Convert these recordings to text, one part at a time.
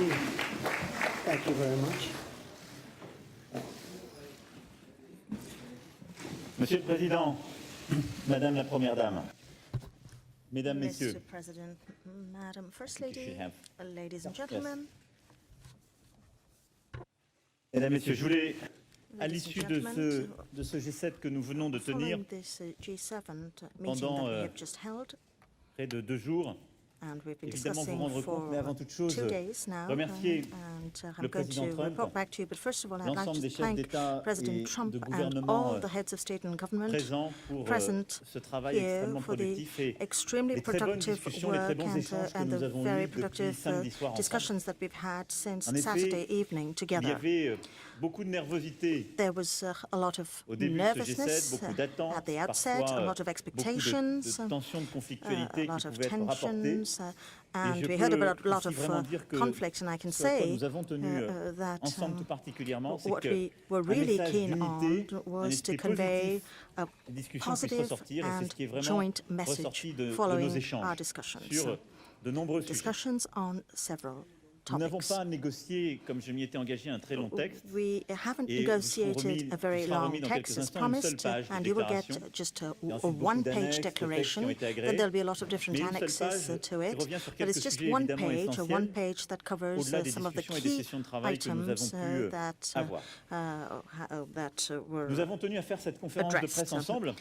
you. Thank you very much. Monsieur le Président, Madame la Première Dame, Mesdames, Messieurs, Mr. President, Madam First Should Lady, have- ladies and Yes. gentlemen, Mesdames, Messieurs, je voulais, à Ladies and l'issue gentlemen, de ce G7 que nous venons de tenir following this G7 meeting pendant, that we have just held, près de 2 jours, and we've been évidemment vous discussing rendre compte, mais avant for toute chose, 2 days now, remercier and le I'm going président to Trump, report back to you, but first of all, I'd like l'ensemble des to chefs thank d'État President et Trump de and gouvernement all the heads of state and government présents pour present ce travail here extrêmement for the productif et extremely les très bonnes productive discussions, les très work bons échanges que and nous the avons very eus depuis productive samedi soir ensemble. discussions that we've had since En effet, Saturday evening Il y together. avait beaucoup de nervosité There was a lot of au début de ce G7, nervousness beaucoup d'attentes, at the outset, parfois a lot of beaucoup expectations, de tensions, de conflictualité a qui lot of pouvaient être rapportées. tensions, and je we heard peux about a lot ici of vraiment dire que conflicts, and I can ce à quoi say nous avons tenu that ensemble tout particulièrement, c'est what we were qu'un really message keen d'unité, on un was to esprit convey positif, a des discussions puissent positive ressortir, et c'est and ce qui est vraiment joint message ressorti de nos following our échanges discussions. sur de nombreux sujets. Discussions on several Nous n'avons topics. pas négocié, comme je m'y étais engagé, un très long texte. We haven't Et negotiated a very vous sera long remis dans text quelques as instants une seule promised, page de and you will get déclaration. just Et a ensuite beaucoup one-page d'annexes de textes qui ont declaration. été agréés. Then there'll be a lot of different Mais une seule annexes page to qui it, revient sur but quelques it's just sujets one évidemment page, essentiels, one page that covers au-delà des some of the discussions et des key sessions de travail que nous items avons pu avoir. that were Nous avons tenu à faire cette conférence de presse addressed. ensemble.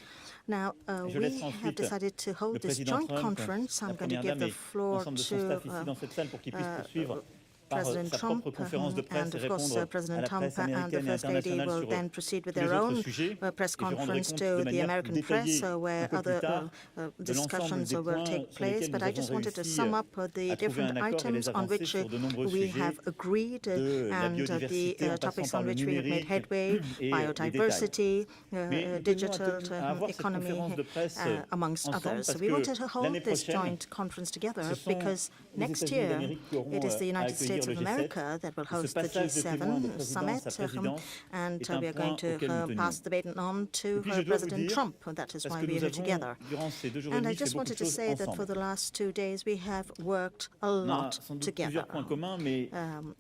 Now, Je we laisse have ensuite decided to le hold this président joint Trump, conference. la I'm going to Première give Dame the et floor l'ensemble de son staff ici to dans cette salle pour qu'ils puissent poursuivre par President sa Trump propre conférence de presse and et of course répondre à President la Trump presse and the américaine et First Lady internationale will sur then proceed with tous les their autres own sujets. press Et je rendrai conference compte to de the manière American détaillée press where un peu plus other tard de l'ensemble discussions des will points take sur place. lesquels But nous I avons just wanted to réussi sum up à the trouver different un accord et les items on avancer which sur de nombreux we sujets, have agreed de la and the biodiversité en passant topics par on le which we have made numérique headway, et les biodiversity, Mais nous digital tenions à avoir cette economy, conférence de presse amongst ensemble others. parce So we que wanted to hold l'année this prochaine, joint conference together ce sont because les next États-Unis year d'Amérique qui auront it is the à United accueillir States le of G7. America that will Et ce host the passage de témoin de G7 présidence summit, à présidence and est un we are point going to auquel nous tenions. pass the baton on to Et puis je dois vous President dire, Trump. That is parce why que we nous are here avons, together. durant ces 2 jours et And I demi, fait just beaucoup wanted de to choses say that for ensemble. the last 2 days we have worked a On a lot sans doute together plusieurs points communs, mais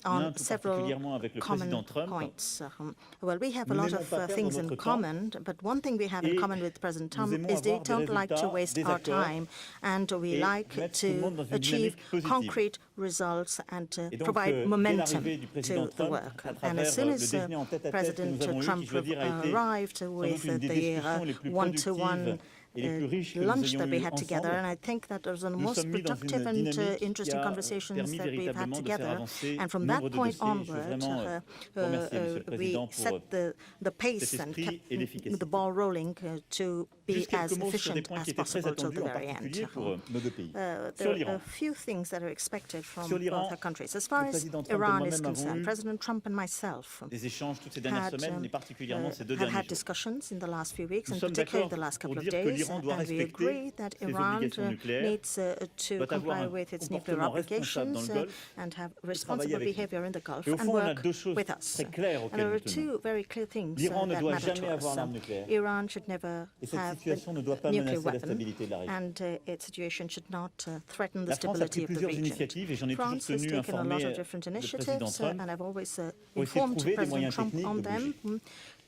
on l'un tout several particulièrement avec le common président Trump. points. Well, we have a Nous lot n'aimons of pas perdre things in notre temps common, but one thing we have in et common with President nous Trump aimons is they avoir des don't like to résultats, waste des our accords time, and we et like mettre tout le monde dans to une achieve dynamique positive. concrete results and Et donc, provide dès momentum l'arrivée du président to the Trump, work. à And travers as soon le as déjeuner en tête-à-tête que President nous avons eu, Trump qui je dois dire a été arrived sans with doute une des the discussions les plus one-to-one et les plus riches que nous lunch ayons that we eues had together, ensemble, and I think that was the nous most sommes mis dans productive une and dynamique qui interesting a conversations permis that we've had véritablement de faire together. avancer And from nombre that de point dossiers. Je veux onward, vraiment remercier Monsieur le we Président pour set the pace cet and esprit et l'efficacité. kept the ball rolling to be Juste as quelques mots sur des efficient points qui as étaient très possible till attendus, the en very end. particulier pour nos deux pays. Sur There are l'Iran. a few things that are expected from Sur l'Iran, both our countries. As far le as président Trump et Iran moi-même is avons concerned, eu President Trump and myself des échanges toutes ces dernières had, semaines, et particulièrement ces 2 have derniers had jours. discussions in the last few weeks, Nous and sommes particularly d'accord the last couple pour of dire que days, l'Iran doit and we respecter agree that ses Iran obligations nucléaires, needs to doit avoir comply un with its nuclear comportement responsable dans obligations le Golfe and have travailler responsible avec nous. behavior in the Gulf Et au and fond, on a work 2 choses with us. très claires And auxquelles there nous are tenons. 2 very clear things L'Iran ne that doit matter jamais to us. avoir l'arme nucléaire. Iran should never Et cette have situation ne a doit pas nuclear menacer la weapon, stabilité de la région. and its situation should not threaten the La France a stability pris of the plusieurs region. initiatives et j'en ai toujours France has tenu taken a lot informer of different le président initiatives, Trump and I've always pour essayer de informed trouver des President moyens Trump techniques on de them bouger.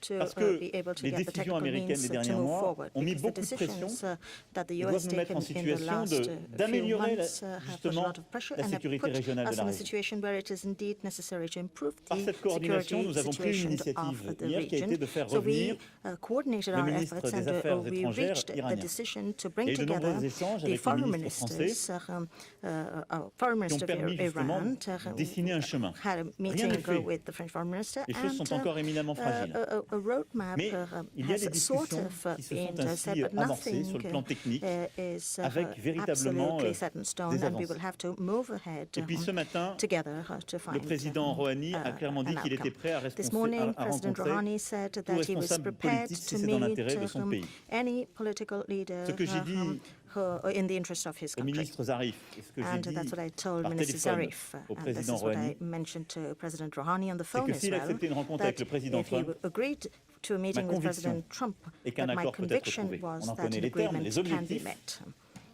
to Parce que be able to les get the décisions technical américaines des means to derniers move mois forward. ont mis Because the beaucoup de pression decisions that the et US doivent nous mettre taken en in the situation last few d'améliorer months have put a justement lot of pressure la and have sécurité put régionale de us la in a région. situation where it is indeed necessary to improve Par the cette coordination, security nous avons pris une situation initiative of the hier qui a été region. de faire So we revenir coordinated le our ministre efforts des and Affaires we étrangères reached the iranien. decision to Il y bring a eu de together nombreux échanges the avec le foreign ministre français ministers, foreign qui ont minister permis of justement Iran de dessiner un chemin. had a Rien meeting n'est fait. with the French foreign minister, Les choses and sont encore éminemment fragiles. a roadmap Mais il y a has des sort discussions of qui se been sont set, ainsi but avancées nothing sur le plan technique is avec véritablement absolutely set in stone, des and we avancées. will have to move ahead Et puis ce matin, together to find le président Rouhani a clairement dit an qu'il était outcome. prêt à This morning, President rencontrer Rouhani said tout that he was responsable prepared politique si to c'est dans meet l'intérêt de son pays. any political leader Ce que j'ai dit in the interest of his au country. ministre Zarif et ce que j'ai And dit that's what I told par Minister téléphone Zarif, au and this président is what I Rouhani, mentioned to President Rouhani on the c'est phone que as s'il well, acceptait une rencontre that avec le président if he Trump, agreed to a meeting with conviction President Trump, est qu'un that my accord peut être conviction trouvé. was On en that connaît an les termes, agreement les can be objectifs. met.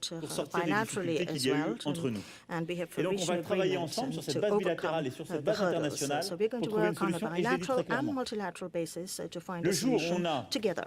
but pour sortir des bilaterally difficultés as qu'il y a eu well. entre nous. And we have Et donc, on reached va an travailler agreement ensemble sur cette to base overcome bilatérale et sur cette the base hurdles. internationale So we're going pour to trouver une work on a solution. Et je l'ai dit bilateral très and clairement. multilateral basis to find Le a jour où solution on a together.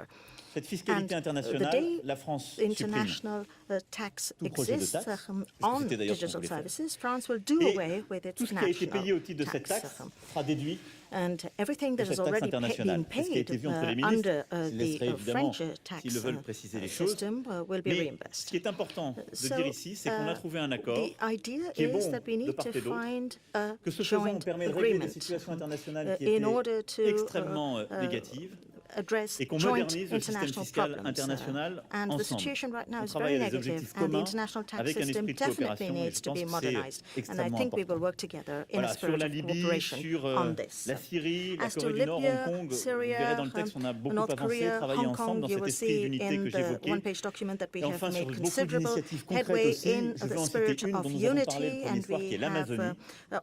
cette fiscalité internationale international, day la France the supprime international tax tout projet de exists taxe, on c'était d'ailleurs ce qu'on digital voulait faire. services, France will do Et away with its tout ce qui a été payé au titre de national cette taxe tax. sera déduit And everything that de has cette taxe already been internationale. C'est ce qui a paid été vu entre les ministres. under Je laisserai the évidemment, French s'ils tax le veulent, préciser les choses. system will be Mais ce reimbursed. qui est important de So, dire ici, c'est qu'on a trouvé un accord the idea qui est bon is that we de need part to et d'autre, find a que ce faisant, on joint permet de régler des agreement situations internationales qui in étaient order to extrêmement négatives address et qu'on joint modernise le système international fiscal problems. international And the ensemble. situation right now On is travaille very à des negative, objectifs and the communs international tax avec un system esprit de definitely coopération et needs je to pense be que modernized. c'est And I extrêmement think we important. will work together in a Voilà, sur spirit la of Libye, cooperation sur on this. la Syrie, la As to Corée du Nord, Libya, Hong Kong, vous Syria, verrez dans le texte, on a beaucoup North avancé, Korea, travaillé Hong ensemble Kong, dans you cet will esprit see d'unité in que the j'évoquais. one-page document that we Et have enfin, sur made beaucoup considerable d'initiatives concrètes headway aussi, in je veux the en spirit citer une of dont nous avons parlé le unity, premier and soir, qui est we have l'Amazonie.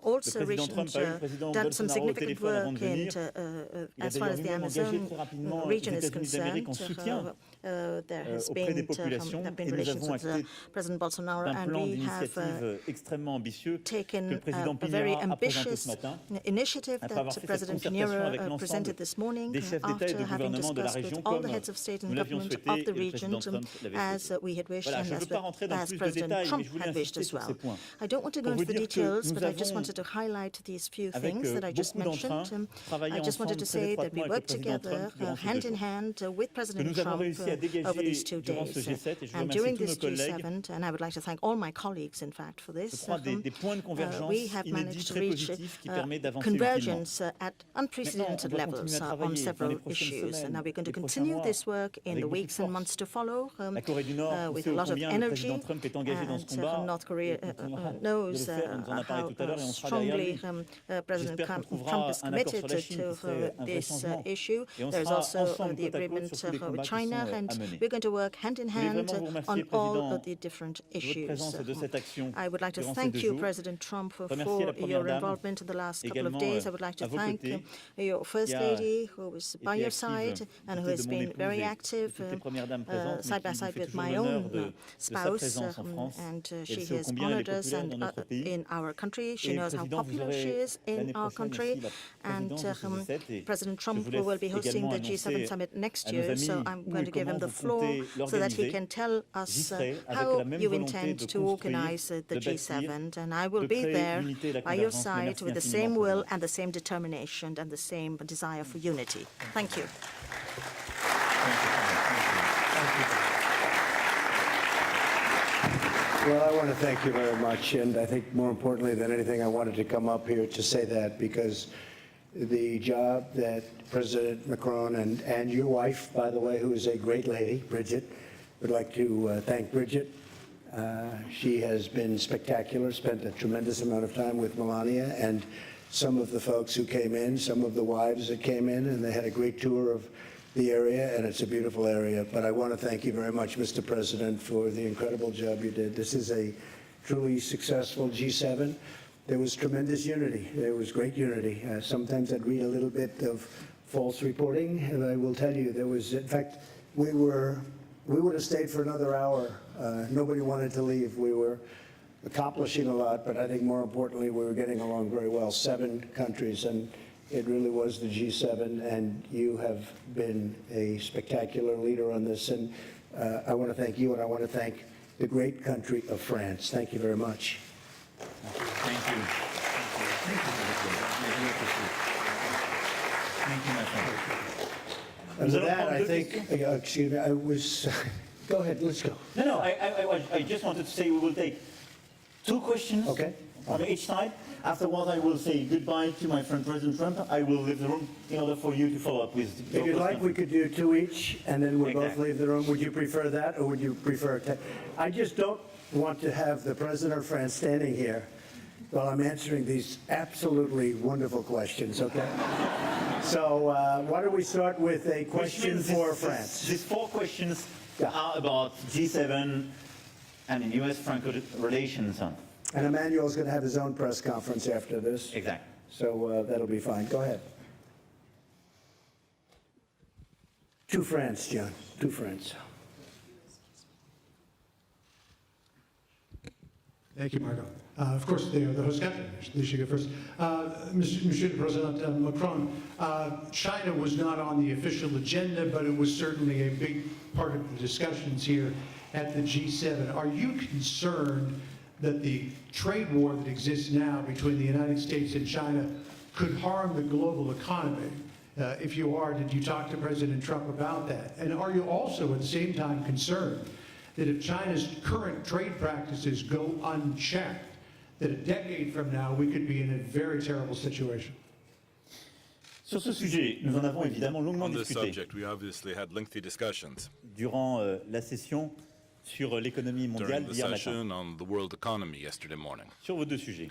also Le président Trump a eu le président done some Bolsonaro au significant téléphone avant de work venir. Il a as far as d'ailleurs the lui-même engagé Amazon très rapidement region les is États-Unis d'Amérique en concerned. soutien There has auprès des been, populations there have been et nous relations avons with acté President Bolsonaro, d'un and plan we have d'initiative extrêmement ambitieux que taken le président a very Piñera a présenté ambitious ce matin. initiative Après avoir that fait cette President concertation Piñera avec l'ensemble presented this morning des chefs d'État et after de having gouvernement de la discussed with région all comme the heads of state nous and l'avions government souhaité of et the le region, président Trump l'avait as souhaité. we had wished Voilà, and je ne veux pas rentrer dans as plus de President détails, mais Trump je voulais had wished insister as sur ces well. points. I don't want to go Pour into vous the dire que details, nous but I just avons, wanted to highlight these few avec things that I just beaucoup d'entrain, mentioned. travaillé I just wanted to ensemble très say that we étroitement avec le worked président together Trump durant ces hand 2 in jours. hand with Que President nous avons Trump réussi à over these dégager 2 durant ce days. G7 et je And remercie during tous this nos collègues. G7, and I would like to thank all my colleagues, in fact, for Je this, crois des points de convergence we have inédits, managed to très reach positifs qui permettent d'avancer utilement. convergence at unprecedented Maintenant, on doit levels continuer à on travailler dans les several prochaines issues. semaines, And now we're going to les prochains continue mois, this work in avec the beaucoup de weeks and force. months to follow La Corée du Nord, on with sait a ô lot of combien le energy. président Trump est engagé dans ce And combat. North Korea Il continuera de le knows faire, on nous en a parlé how tout à l'heure et on sera derrière strongly lui. President J'espère qu'on Trump trouvera is un accord committed sur la Chine qui to serait un vrai this changement. issue. Et on There is sera also ensemble the côte à côte agreement sur tous les with combats qui China, sont and à mener. we're going to work hand in Je voulais hand vraiment vous remercier, on all Président, of the different de votre issues. présence et de cette action I would like to durant ces thank 2 you, jours. President Trump, for Remercier la Première your Dame, involvement in the last couple of également days. I would like to à vos thank côtés, your First qui a Lady, who was by été your active side and who côté has de mon been épouse very et active toutes les premières dames présentes, mais side by qui nous side fait with toujours my l'honneur own de sa spouse, présence en France. and Elle she sait ô has combien elle est honored us populaire dans notre pays. in our country. She Et knows how Président, vous popular she aurez is in l'année our prochaine country. aussi la And présidence de ce G7 et President je Trump vous laisse will be hosting également the G7 annoncer summit next à nos year, amis so I'm où going et to give him comment the vous floor comptez so that he l'organiser. can tell J'y us serai avec how la même you volonté intend de to construire, organize the de bâtir, G7, and I will de be créer there l'unité et la by your convergence. Mais side merci with the infiniment, same will Président. and the same determination and the same desire for unity. Thank you. Well, I want to thank you very much, and I think more importantly than anything, I wanted to come up here to say that because the job that President Macron and your wife, by the way, who is a great lady, Bridget, would like to thank Bridget. She has been spectacular, spent a tremendous amount of time with Melania and some of the folks who came in, some of the wives that came in, and they had a great tour of the area, and it's a beautiful area. But I want to thank you very much, Mr. President, for the incredible job you did. This is a truly successful G7. There was tremendous unity. There was great unity. Sometimes I'd read a little bit of false reporting, and I will tell you there was, in fact, we would have stayed for another hour. Nobody wanted to leave. We were accomplishing a lot, but I think more importantly, we were getting along very well. 7 countries, and it really was the G7, and you have been a spectacular leader on this. And I want to thank you, and I want to thank the great country of France. Thank you very much. Thank you. Thank you, my friend. And Nous with allons that, prendre I deux think, questions. excuse me, I was, go ahead, let's go. No, I just wanted to say we will take 2 questions Okay. on each side. Afterwards, I will say goodbye to my friend President Trump. I will leave the room in order for you to follow up with your If you'd like, we question. could do 2 each, and then we'll both Exactly. leave the room. Would you prefer that, or would you prefer? I just don't want to have the President of France standing here while I'm answering these absolutely wonderful questions, okay? So why don't we start with a Which question means for this- France? These 4 questions Yeah. are about G7 and in US-Franco relations. And Emmanuel's going to have his own press conference after this, Exactly. so that'll be fine. Go ahead. To France, John, to France. Thank you, Marco. Of course, they are the host country. They should go first. Monsieur President Macron, China was not on the official agenda, but it was certainly a big part of the discussions here at the G7. Are you concerned that the trade war that exists now between the United States and China could harm the global economy? If you are, did you talk to President Trump about that? And are you also at the same time concerned that if China's current trade practices go unchecked, that a decade from now we could be in a very terrible situation? Sur ce sujet, nous en avons évidemment longuement On this discuté subject, we obviously had lengthy discussions durant la session sur l'économie mondiale during the d'hier matin. session on the world economy yesterday morning, Sur vos deux sujets,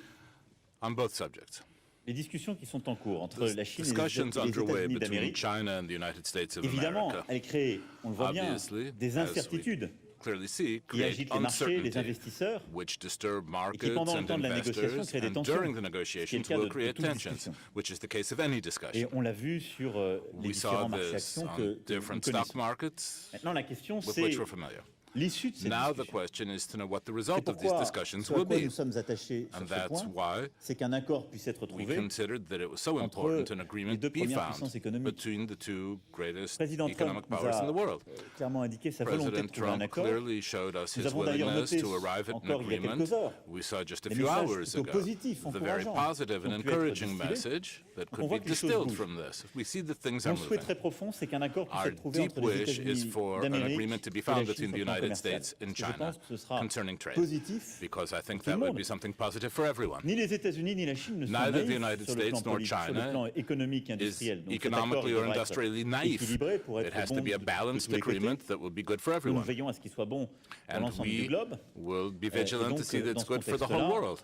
on both subjects. les discussions qui sont en cours entre la Chine et Discussions les underway États-Unis between d'Amérique, China and the United States of évidemment, America elles créent, on le voit bien, obviously, des as we incertitudes clearly see, qui create agitent les marchés, les uncertainty, investisseurs, which disturb et qui markets pendant le and temps de la négociation investors, créent des and tensions, during the ce qui est le negotiations cas will de create toute tensions, discussion. which is the case of any Et discussion. on l'a vu sur les We saw différents marchés this actions on que nous different connaissons. stock markets Maintenant, la question, with c'est which we're familiar. l'issue de cette Now the discussion. question is to know what the C'est result of these pourquoi discussions ce à will quoi be. nous sommes attachés And sur ce that's point, why c'est qu'un accord puisse être we trouvé. considered that it was so entre important an les agreement deux be premières found puissances économiques. between the two greatest Le président economic Trump nous powers in a the world. clairement indiqué sa volonté de President trouver un Trump accord. clearly showed us Nous his avons d'ailleurs willingness noté to arrive at an encore il y a agreement. quelques heures We saw just a des few messages hours plutôt ago positifs, the very encourageants positive and qui ont pu être encouraging distillés. message that On could voit be que les choses distilled bougent. from this. We see that things are Mon souhait moving. très profond, c'est qu'un accord puisse Our être trouvé deep entre les wish États-Unis is for an d'Amérique agreement to be et found la Chine between the sur le plan United commercial. States and Je China pense que ce sera concerning trade, positif. because I think pour tout that le would monde. be something positive for everyone. Ni les États-Unis ni la Chine ne sont Neither the naïfs United sur le plan States nor politique, sur le China plan économique et is industriel. Donc cet accord economically il or devra être industrially naive. équilibré pour It être has to bon be a de balanced tous les côtés. agreement that will be good for Nous everyone. veillons à ce qu'il soit bon pour And l'ensemble du we globe. will be Et vigilant donc, to see that dans it's ce good for the contexte-là, whole world.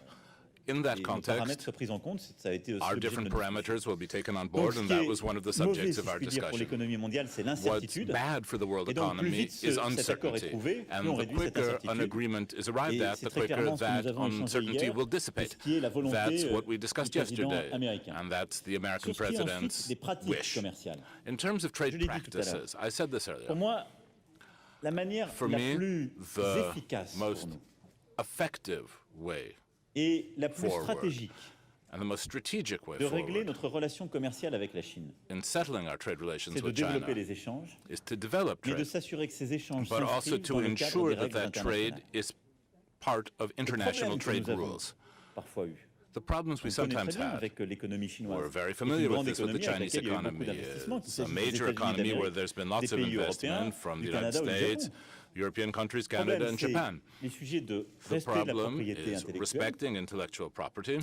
In that Les paramètres context, soient pris en compte, ça a été aussi our l'objet de different notre discussion. parameters will be taken on Donc, board, ce and qui that est was one of the mauvais, subjects si of je our puis dire, pour discussion. l'économie mondiale, c'est What's l'incertitude. bad for the world Et donc, plus economy vite is cet accord est uncertainty. trouvé, And plus on the réduit cette quicker an incertitude. agreement is arrived Et at, c'est the très quicker clairement ce que that nous avons échangé uncertainty hier, will ce dissipate. qui est la volonté That's what we discussed du président yesterday, américain. and that's the American Sur ce qui est ensuite president's des pratiques wish. commerciales. In terms of Je trade l'ai dit tout à l'heure. practices, I said this Pour earlier, moi, la manière for la me, plus the efficace pour most nous effective way et la plus forward stratégique and the most strategic way de régler forward notre relation commerciale avec la Chine, in settling our trade relations c'est de with développer China les échanges, is to develop mais de trade, s'assurer que ces échanges but also s'inscrivent to dans le cadre ensure des that règles that trade internationales. is part of Les international problèmes que trade nous avons rules. parfois eu. The problems we On connaît très sometimes bien had. avec l'économie chinoise. We're very C'est une familiar with grande this with the économie avec Chinese laquelle il y a eu beaucoup economy. d'investissements, qu'il It's a s'agisse des major États-Unis economy where d'Amérique, there's been des lots of pays investment européens, from the du United Canada ou du States, Japon. European countries, Le problème, Canada, and c'est Japan. les sujets de The respect de la problem propriété is intellectuelle, respecting intellectual property,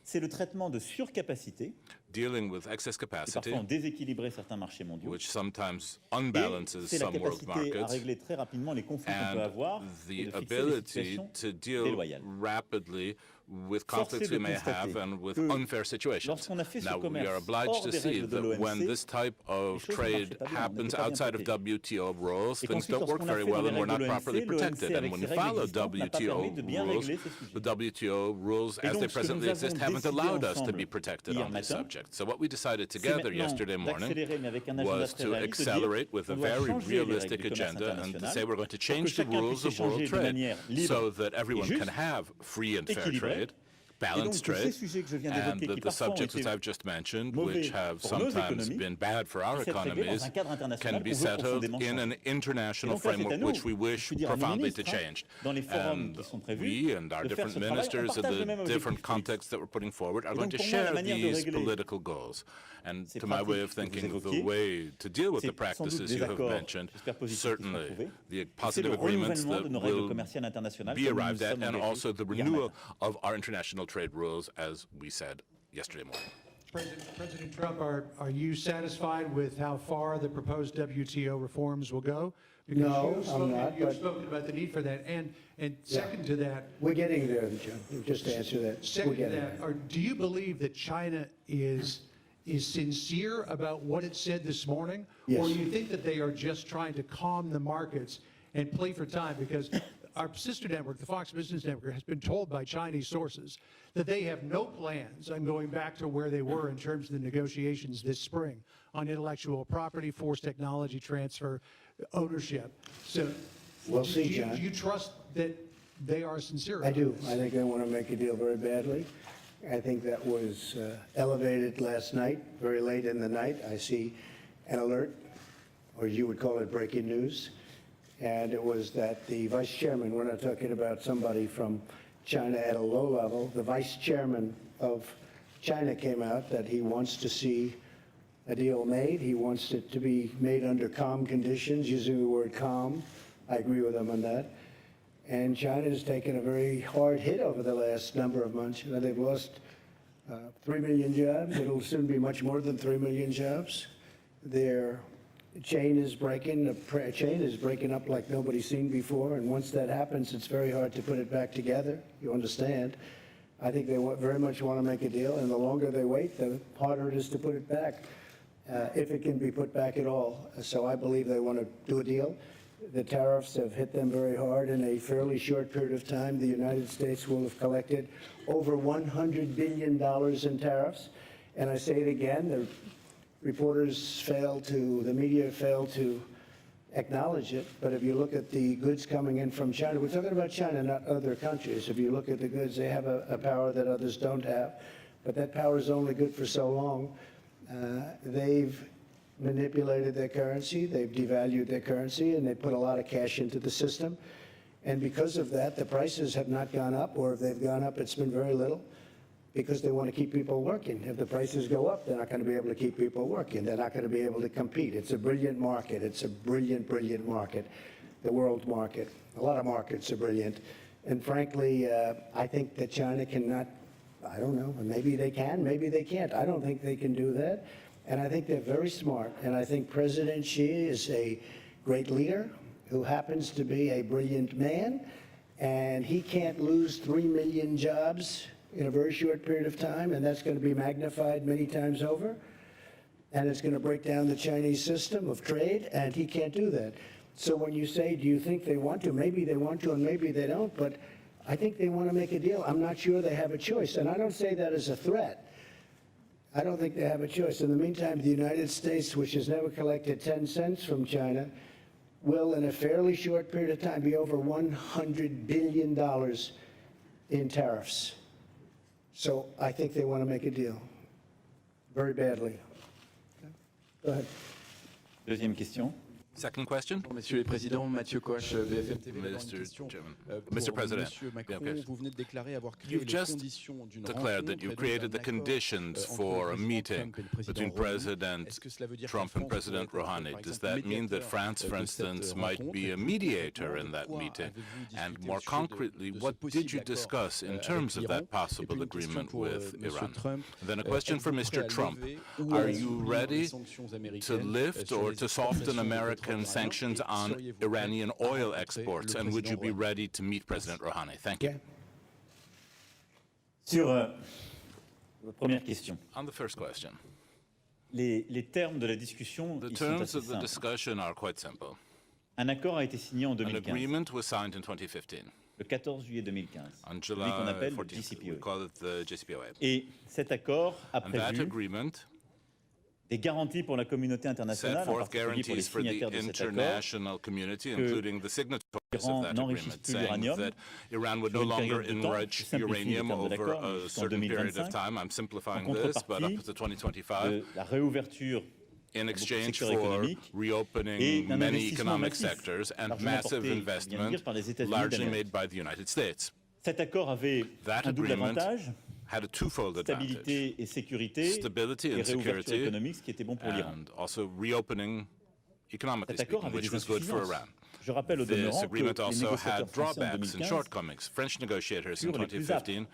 c'est le traitement de surcapacité, dealing with excess qui capacity, parfois ont déséquilibré certains marchés mondiaux, which sometimes et unbalances c'est la some world capacité à markets, régler très rapidement les conflits qu'on peut and avoir et the de fixer les ability situations to deal déloyales. rapidly with Force est conflicts de we may have constater and with que unfair situations. lorsqu'on a fait ce Now, we commerce are obliged hors to des see règles de that when l'OMC, this type of les choses ne trade marchaient pas bien, on happens n'était pas bien outside of protégés. WTO rules, Et things qu'ensuite, don't work lorsqu'on a very fait dans well les and we're not règles de properly l'OMC, protected. l'OMC And avec when ses you règles follow existantes n'a pas permis de bien WTO rules, régler ces sujets. the WTO rules Et as donc, they ce que presently nous exist avons haven't décidé allowed us to ensemble be protected hier on this matin, subject. So what we decided c'est together maintenant yesterday morning d'accélérer, mais avec un agenda was très to réaliste, de dire accelerate with a qu'on doit very changer les règles realistic du commerce agenda and to international say we're going to pour que change the chacun rules puisse of world échanger de trade manière libre so that everyone et can juste, have free and fair équilibrée. trade, Et donc, balanced tous ces trade, sujets que je viens and d'évoquer, qui that the parfois ont subjects été that I've just mentioned, mauvais which have pour nos sometimes économies, been bad for our puissent être réglés economies, dans un cadre international can be qu'on veut settled profondément in an changer. international Et donc là, c'est à framework nous, which we wish je veux dire à nos profoundly to ministres, change. dans les forums And qui sont prévus, we and our de faire different ce travail. On ministers in partage le même the objectif different politique. contexts that we're putting forward are Et going donc, to pour moi, la share manière de these régler political goals. And ces to my way of pratiques que vous thinking, the évoquiez, way to deal with c'est the sans doute practices des you have accords, mentioned, j'espère positifs, qui seront certainly trouvés. the Et c'est positive le agreements renouvellement that de nos règles will commerciales internationales be comme nous arrived nous at, sommes and engagés also the hier renewal matin. of our international trade rules, as we said yesterday morning. President Trump, are you satisfied with how far the proposed WTO reforms will go? Because No, you've I'm spoken- not, You've but- spoken about the need for that, and second to that, We're getting there, John. Just to answer that, we're second to getting that, there. do you believe that China is sincere about what it said this morning? Or Yes. you think that they are just trying to calm the markets and play for time? Because our sister network, the Fox Business Network, has been told by Chinese sources that they have no plans on going back to where they were in terms of the negotiations this spring on intellectual property, forced technology transfer, ownership. So We'll see, do John. you trust that they are sincere I about do. this. I think they want to make a deal very badly. I think that was elevated last night, very late in the night. I see an alert, or you would call it breaking news, and it was that the vice chairman, we're not talking about somebody from China at a low level, the vice chairman of China came out that he wants to see a deal made. He wants it to be made under calm conditions, using the word calm. I agree with him on that. And China has taken a very hard hit over the last number of months. They've lost 3 million jobs. It'll soon be much more than 3 million jobs. Their chain is breaking. The chain is breaking up like nobody's seen before. And once that happens, it's very hard to put it back together. You understand? I think they very much want to make a deal. And the longer they wait, the harder it is to put it back, if it can be put back at all. So I believe they want to do a deal. The tariffs have hit them very hard. In a fairly short period of time, the United States will have collected over $100 billion in tariffs. And I say it again, the media failed to acknowledge it. But if you look at the goods coming in from China, we're talking about China, not other countries. If you look at the goods, they have a power that others don't have. But that power is only good for so long. They've manipulated their currency, they've devalued their currency, and they put a lot of cash into the system. And because of that, the prices have not gone up, or if they've gone up, it's been very little, because they want to keep people working. If the prices go up, they're not going to be able to keep people working. They're not going to be able to compete. It's a brilliant market. It's a brilliant, brilliant market, the world market. A lot of markets are brilliant. And frankly, I think that China cannot, I don't know, maybe they can, maybe they can't. I don't think they can do that. And I think they're very smart. And I think President Xi is a great leader who happens to be a brilliant man. And he can't lose 3 million jobs in a very short period of time. And that's going to be magnified many times over. And it's going to break down the Chinese system of trade. And he can't do that. So when you say, do you think they want to? Maybe they want to and maybe they don't. But I think they want to make a deal. I'm not sure they have a choice. And I don't say that as a threat. I don't think they have a choice. In the meantime, the United States, which has never collected 10 cents from China, will in a fairly short period of time be over $100 billion in tariffs. So I think they want to make a deal very badly. Go ahead. Deuxième question. Second question? Messieurs les Présidents, Mathieu Koch, BFM TV. Mr. Chairman. Mr. President. Monsieur Macron, Yeah, okay. vous venez de déclarer avoir créé You've les just conditions d'une declared that you rencontre created the et d'un accord, conditions entre for a le président meeting Trump et le président between Rouhani. President Est-ce que cela veut dire que Trump la and France President pourrait être, Rouhani. par Does exemple, that mean that médiateur France, for de cette instance, might rencontre? be a Et plus mediator in concrètement, that de quoi meeting? avez-vous And discuté more au sujet concretely, de ce what did possible you accord, discuss in avec terms of l'Iran? that Et possible puis une question agreement pour, with Monsieur Iran? Trump. Then a question for Êtes-vous prêt Mr. à Trump. lever ou à Are you assouplir ready les sanctions to américaines lift sur or les to soften exportations de American pétrole sanctions iranien? on Et seriez-vous prêt Iranian à oil rencontrer exports? le And would you président be Rouhani? ready to meet President Rouhani? Thank you. Yeah. Sur votre première question, On the first question, les termes de la discussion the ils sont terms assez of the simples. discussion are quite simple. Un accord a été signé en An 2015, agreement was signed in 2015. le 14 juillet 2015, On celui qu'on July appelle le 14th, we JCPOA. call it the JCPOA. Et cet accord a And that prévu agreement des garanties pour la communauté set internationale, en forth particulier pour les guarantees for the signataires de cet accord, international community, including the signatories l'Iran of that n'enrichisse agreement, plus saying l'uranium that Iran would no sur une longer période de temps. enrich Je simplifie les uranium termes de over l'accord, a jusqu'en certain period of 2025. time. I'm En simplifying this, but up to contrepartie 2025, de la réouverture in exchange secteurs for économiques et reopening d'un many investissement economic massif, sectors and largement massive porté, je viens de investment dire, par les États-Unis largely d'Amérique. made by the United States. Cet accord avait That un double agreement avantage, had a twofold advantage. stabilité et sécurité, Stability et and réouverture security, économique, ce qui était bon pour l'Iran. and also reopening economically Cet accord speaking, avait which des was good for insuffisances. Iran. Je rappelle au This demeurant que agreement les also had négociateurs français en drawbacks and 2015 shortcomings. French negotiators in furent les plus âpres 2015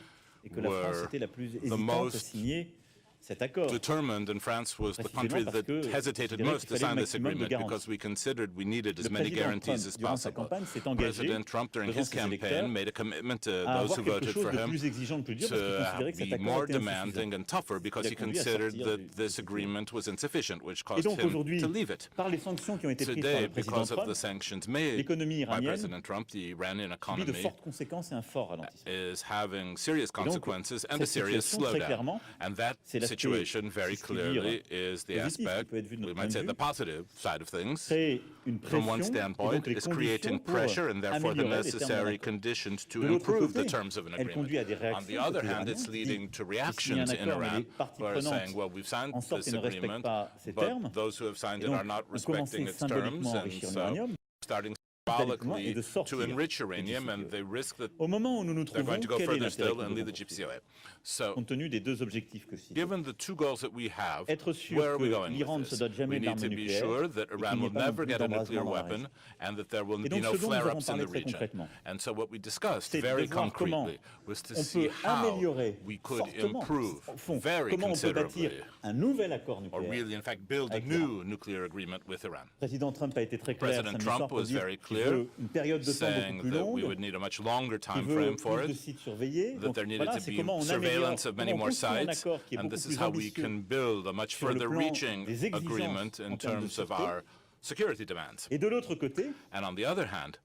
et que la France were était la plus the hésitante à most signer cet accord. determined, and France was the Précisément country parce that que hesitated considérait most to qu'il fallait sign le this maximum de agreement garanties. because we considered we needed as Le many président guarantees Trump, as durant sa possible. campagne, s'est engagé President Trump, during devant his ses électeurs campaign, made a commitment to à those avoir who quelque voted chose for de him plus exigeant, de plus dur, parce qu'il to considérait que cet be accord more était insuffisant. demanding and tougher because he Il a conduit à considered sortir that du this JCPOA. agreement was insufficient, which Et caused donc him aujourd'hui, to leave it. par les sanctions qui ont été prises par Today, le président because of Trump, the sanctions made l'économie by iranienne President Trump, the Iranian subit de economy fortes conséquences et un fort ralentissement. is having serious donc, consequences and a cette serious situation, très slowdown. clairement, And that c'est la situation very si je puis dire, clearly is the positif qui aspect, peut être vu de we notre might point say de the vue, positive side of things. créer une From one pression et standpoint, donc les is conditions creating pour pressure and therefore the améliorer les termes d'un necessary accord. conditions to De l'autre improve the côté, terms of an elle conduit à des agreement. On the réactions other côté hand, it's iranien qui leading dit, to j'ai signé un reactions in accord, mais les Iran parties who are prenantes saying, well, we've signed en sorte this qu'elles ne respectent agreement, pas ses but termes. those who have signed Et it donc, are not on commençait respecting its terms, symboliquement à and enrichir so l'uranium, starting symboliquement, et symbolically de to sortir enrich du uranium, and JCPOA. they risk that Au moment où nous nous they're trouvons, going to go quel est further l'intérêt still que and nous leave the devons poursuivre, JCPOA. So, compte tenu des deux objectifs que cités? given the two goals that we have, Être sûr where are we que going l'Iran ne with se this? dote jamais We need d'armes to be nucléaires sure that et qu'il Iran n'y ait will pas non never plus get a nuclear d'embrasement dans la weapon région. and that there will Et be donc, no ce dont nous avons flare-ups in parlé the très region. concrètement, And so what we discussed c'est de very voir comment concretely was to on see peut how améliorer we could fortement, improve au fond, very comment on peut considerably, bâtir un nouvel accord or nucléaire. really in fact build a avec new nuclear agreement with Iran. Le président Trump a été très clair President samedi Trump soir pour was dire very qu'il clear, veut une période de temps beaucoup saying plus that we longue, would need a much longer qu'il time veut frame for plus de it, sites surveillés. that Donc there needed voilà, to c'est be comment on améliore, surveillance of many comment on more construit un sites, accord qui est and beaucoup this is plus how we ambitieux can build a much sur le further plan reaching des exigences agreement en in termes de terms of sûreté. our security demands. Et de l'autre côté, And on the other hand,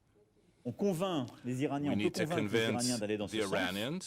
on convainc les Iraniens, we on peut need to convaincre les convince Iraniens d'aller dans the ce sens Iranians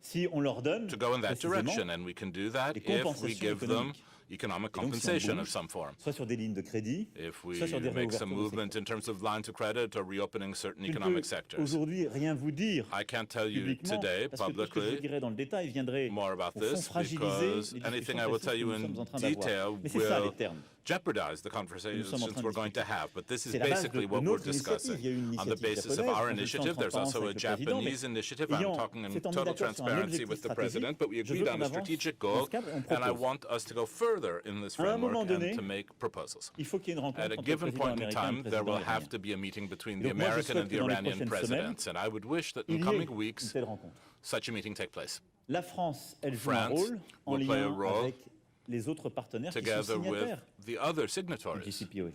si on leur donne to go in that précisément direction, and we can do that des if we compensations give them économiques. economic Et donc, si on compensation bouge, of some form. soit sur des lignes de crédit, If we soit sur des make some réouvertures de movement in terms of lines of credit or reopening certain Je ne economic peux sectors. aujourd'hui rien vous dire I can't tell you publiquement, today, parce que tout ce que je vous publicly, dirai dans le détail viendrait more about au fond this, fragiliser because les anything discussions I will tell précises you que nous in sommes en train d'avoir. detail Mais c'est ça les will termes. jeopardize the nous sommes en conversations train de we're going to discuter. have. But this is C'est la base basically de what we're notre initiative. discussing. Il y a une On the initiative basis of japonaise, our on fait initiative, en there's also a transparence avec le président, Japanese mais initiative. I'm ayant talking in s'étant mis total d'accord sur un transparency objectif with the stratégique, president, but we je veux agreed qu'on on a avance strategic dans goal, ce cadre et on and I propose. want us to go further in this À un moment framework donné, and to make proposals. Il faut qu'il y ait une rencontre At a entre le given président point in américain et time, le there président will have iranien. to be a meeting between Et the donc, moi, je American souhaite and que the dans les Iranian prochaines presidents, and I would wish that in Il y ait coming une weeks, telle rencontre. such a meeting take place. La France, elle joue un France rôle en will play a lien role avec les autres partenaires qui sont together with signataires the other du signatories JCPOA.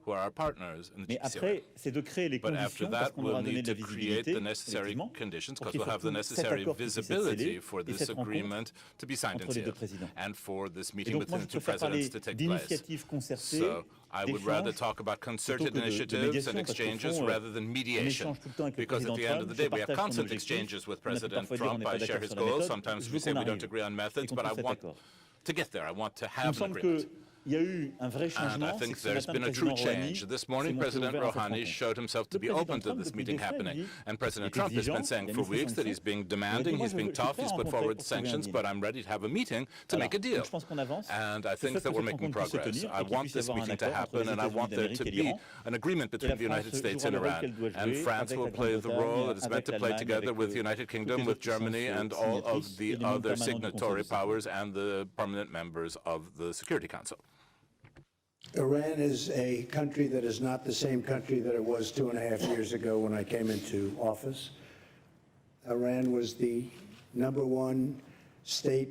who are our partners in the Mais GCPOA. après, c'est de créer les But after conditions parce that, qu'on we'll aura donné need de la to create visibilité, the necessary effectivement, conditions pour because qu'il we'll have the surtout cet necessary accord qui puisse être visibility scellé for et this cette rencontre agreement to be signed entre les deux into présidents. and for this Et meeting donc moi, between je the two préfère parler presidents to take place. d'initiatives concertées, So I would rather d'échanges, talk about concerted plutôt que de initiatives médiation, and parce qu'au exchanges fond, rather than on mediation. échange tout le temps avec le Because at président the end of the Trump, day, je we have partage son constant objectif. exchanges with On a pu President parfois dire on Trump. n'est pas I share d'accord his sur la goals. méthode. Sometimes Je we veux say qu'on we don't arrive agree on et methods, qu'on but I trouve cet want accord. to get there. I want to Il me have an semble agreement. qu'il y a eu un vrai And I changement, c'est think que ce there's matin, been le a true président Rouhani change. This s'est morning, montré President ouvert à cette Rouhani rencontre. showed himself to Le be président open to Trump, this depuis meeting 2 semaines, happening. dit, And il President est Trump has exigeant, been saying il a for mis ses weeks that he's sanctions. being Il a demanding, dit, moi, he's je being veux- je suis tough, prêt à he's put rencontrer forward pour trouver un sanctions, deal. but I'm ready to have a meeting to Voilà. make a deal. Donc je pense qu'on avance. And I Je think souhaite that que we're cette making rencontre puisse se progress. tenir I et qu'il want puisse y this avoir un meeting to accord entre happen, les and I want États-Unis there d'Amérique to et be l'Iran. an agreement Et between la the United France States jouera and le rôle Iran. qu'elle doit And jouer France avec will la play the role that it's Grande-Bretagne, meant to avec play l'Allemagne, together avec with the United toutes Kingdom, les with autres puissances Germany, and all of signatrices the et les membres other permanents du Conseil signatory de sécurité. powers and the permanent members of the Security Council. Iran is a country that is not the same country that it was 2.5 years ago when I came into office. Iran was the #1 state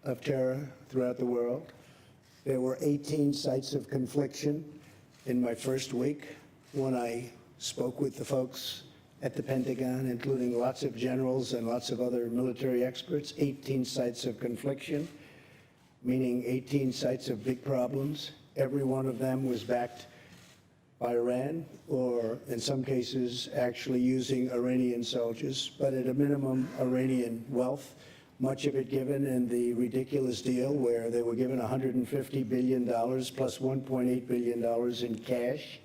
of terror throughout the world. There were 18 sites of confliction in my first week when I spoke with the folks at the Pentagon, including lots of generals and lots of other military experts. 18 sites of confliction, meaning 18 sites of big problems. Every one of them was backed by Iran, or in some cases actually using Iranian soldiers, but at a minimum Iranian wealth, much of it given in the ridiculous deal where they were given $150 billion plus $1.8 billion in cash,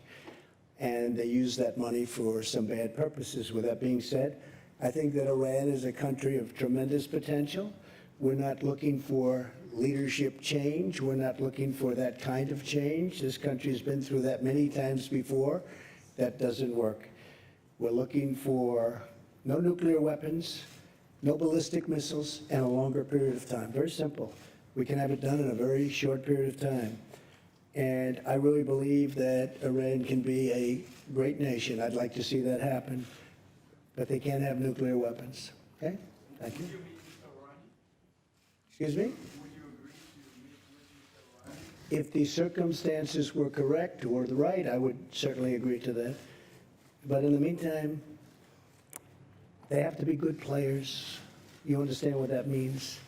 and they used that money for some bad purposes. With that being said, I think that Iran is a country of tremendous potential. We're not looking for leadership change. We're not looking for that kind of change. This country has been through that many times before. That doesn't work. We're looking for no nuclear weapons, no ballistic missiles, and a longer period of time. Very simple. We can have it done in a very short period of time. And I really believe that Iran can be a great nation. I'd like to see that happen. But they can't have nuclear weapons. Okay? Thank you. Excuse me? If the circumstances were correct or the right, I would certainly agree to that. But in the meantime, they have to be good players. You understand what that means?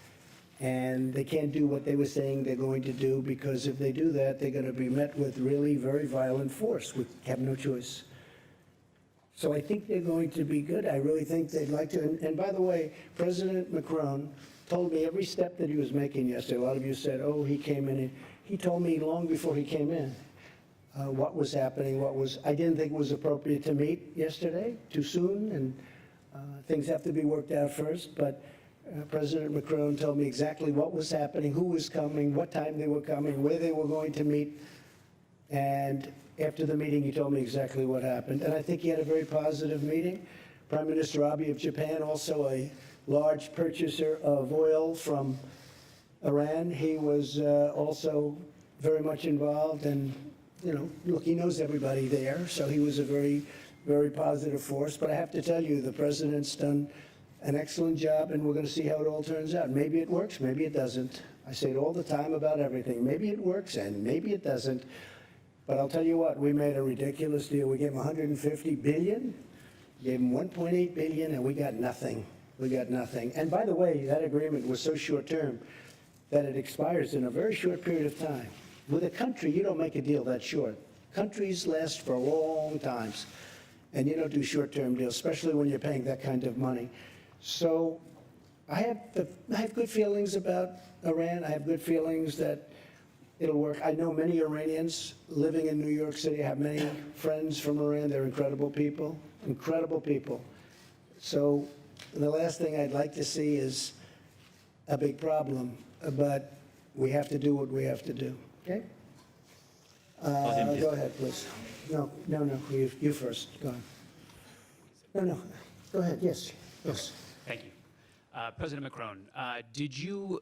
And they can't do what they were saying they're going to do, because if they do that, they're going to be met with really very violent force. We have no choice. So I think they're going to be good. I really think they'd like to. And by the way, President Macron told me every step that he was making yesterday. A lot of you said, oh, he came in. He told me long before he came in what was happening, I didn't think it was appropriate to meet yesterday, too soon, and things have to be worked out first. But President Macron told me exactly what was happening, who was coming, what time they were coming, where they were going to meet. And after the meeting, he told me exactly what happened. And I think he had a very positive meeting. Prime Minister Abe of Japan, also a large purchaser of oil from Iran, he was also very much involved. And, you know, look, he knows everybody there, so he was a very, very positive force. But I have to tell you, the president's done an excellent job, and we're going to see how it all turns out. Maybe it works, maybe it doesn't. I say it all the time about everything. Maybe it works, and maybe it doesn't. But I'll tell you what, we made a ridiculous deal. We gave him $150 billion, gave him $1.8 billion, and we got nothing. We got nothing. And by the way, that agreement was so short-term that it expires in a very short period of time. With a country, you don't make a deal that short. Countries last for long times, and you don't do short-term deals, especially when you're paying that kind of money. So I have good feelings about Iran. I have good feelings that it'll work. I know many Iranians living in New York City. I have many friends from Iran. They're incredible people, incredible people. So the last thing I'd like to see is a big problem, but we have to do what we have to do, okay? Go ahead, please. No, you first, go on. No, go ahead, yes. Thank you. President Macron, did you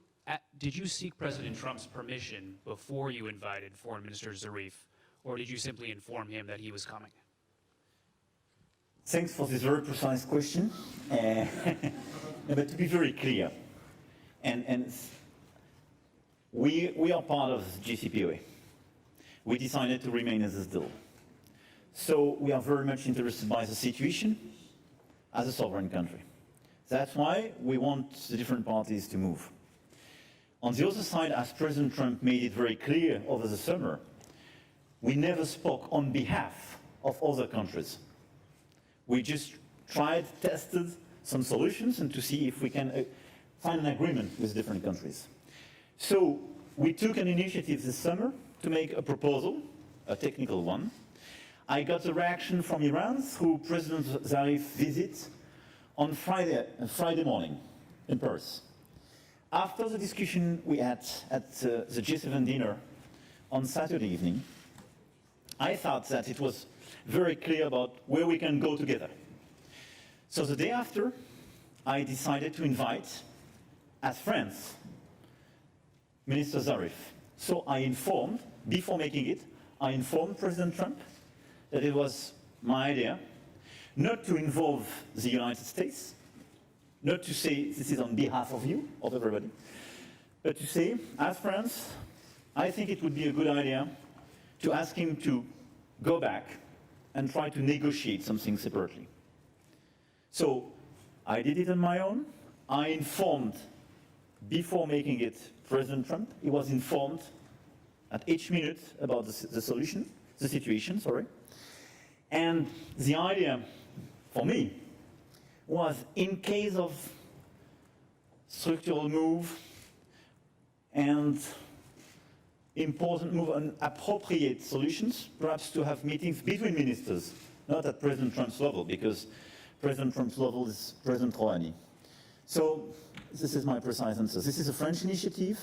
seek President Trump's permission before you invited Foreign Minister Zarif, or did you simply inform him that he was coming? Thanks for this very precise question. But to be very clear, and we are part of GCPOA. We decided to remain as a deal. So we are very much interested by the situation as a sovereign country. That's why we want the different parties to move. On the other side, as President Trump made it very clear over the summer, we never spoke on behalf of other countries. We just tested some solutions and to see if we can find an agreement with different countries. So we took an initiative this summer to make a proposal, a technical one. I got a reaction from Iran, who President Zarif visits on Friday morning in Paris. After the discussion we had at the G7 dinner on Saturday evening, I thought that it was very clear about where we can go together. So the day after, I decided to invite, as friends, Minister Zarif. So I informed, before making it, I informed President Trump that it was my idea not to involve the United States, not to say this is on behalf of you, of everybody, but to say, as friends, I think it would be a good idea to ask him to go back and try to negotiate something separately. So I did it on my own. I informed, before making it, President Trump. He was informed at each minute about the situation. And the idea for me was, in case of structural move and important move and appropriate solutions, perhaps to have meetings between ministers, not at President Trump's level, because President Trump's level is President Rouhani. So this is my precise answer. This is a French initiative,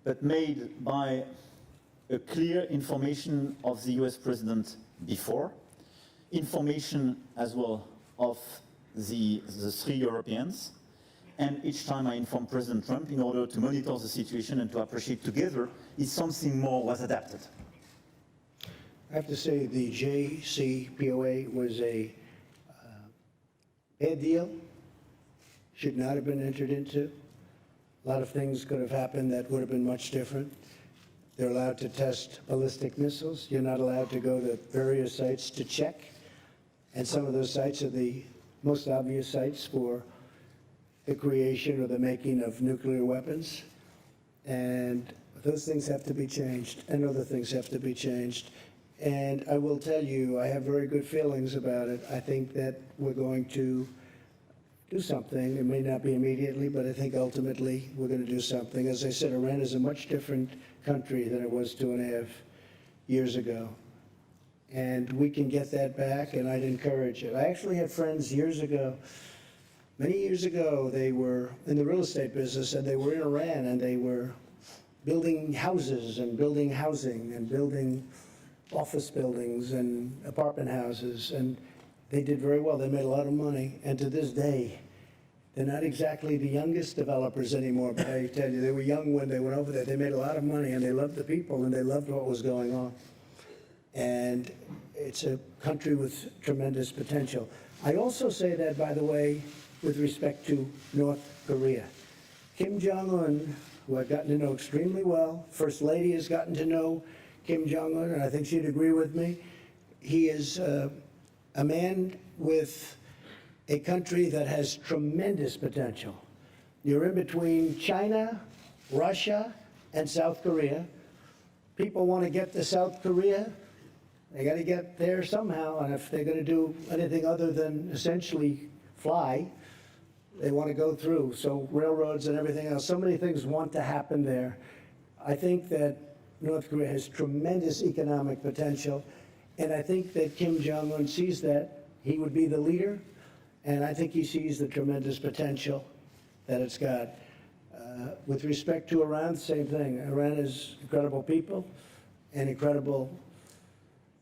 but made by a clear information of the US President before, information as well of the three Europeans, and each time I inform President Trump in order to monitor the situation and to appreciate together if something more was adapted. I have to say the JCPOA was a bad deal, should not have been entered into. A lot of things could have happened that would have been much different. They're allowed to test ballistic missiles. You're not allowed to go to various sites to check. And some of those sites are the most obvious sites for the creation or the making of nuclear weapons. And those things have to be changed, and other things have to be changed. And I will tell you, I have very good feelings about it. I think that we're going to do something. It may not be immediately, but I think ultimately we're going to do something. As I said, Iran is a much different country than it was 2.5 years ago. And we can get that back, and I'd encourage it. I actually had friends years ago, many years ago, they were in the real estate business, and they were in Iran, and they were building houses and building housing and building office buildings and apartment houses, and they did very well. They made a lot of money, and to this day, they're not exactly the youngest developers anymore, but I tell you, they were young when they went over there. They made a lot of money, and they loved the people, and they loved what was going on. And it's a country with tremendous potential. I also say that, by the way, with respect to North Korea. Kim Jong-un, who I've gotten to know extremely well, First Lady has gotten to know Kim Jong-un, and I think she'd agree with me. He is a man with a country that has tremendous potential. You're in between China, Russia, and South Korea. People want to get to South Korea. They got to get there somehow, and if they're going to do anything other than essentially fly, they want to go through. So railroads and everything else, so many things want to happen there. I think that North Korea has tremendous economic potential, and I think that Kim Jong-un sees that. He would be the leader, and I think he sees the tremendous potential that it's got. With respect to Iran, same thing. Iran is incredible people and incredible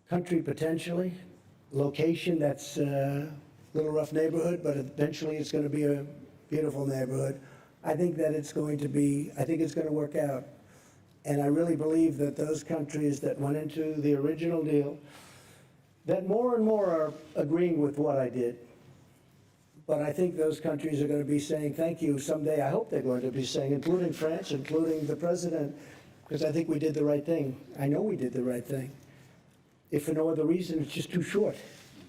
country potentially. Location, that's a little rough neighborhood, but eventually it's going to be a beautiful neighborhood. I think that it's going to work out. And I really believe that those countries that went into the original deal, that more and more are agreeing with what I did. But I think those countries are going to be saying thank you someday. I hope they're going to be saying, including France, including the president, because I think we did the right thing. I know we did the right thing. If for no other reason, it's just too short.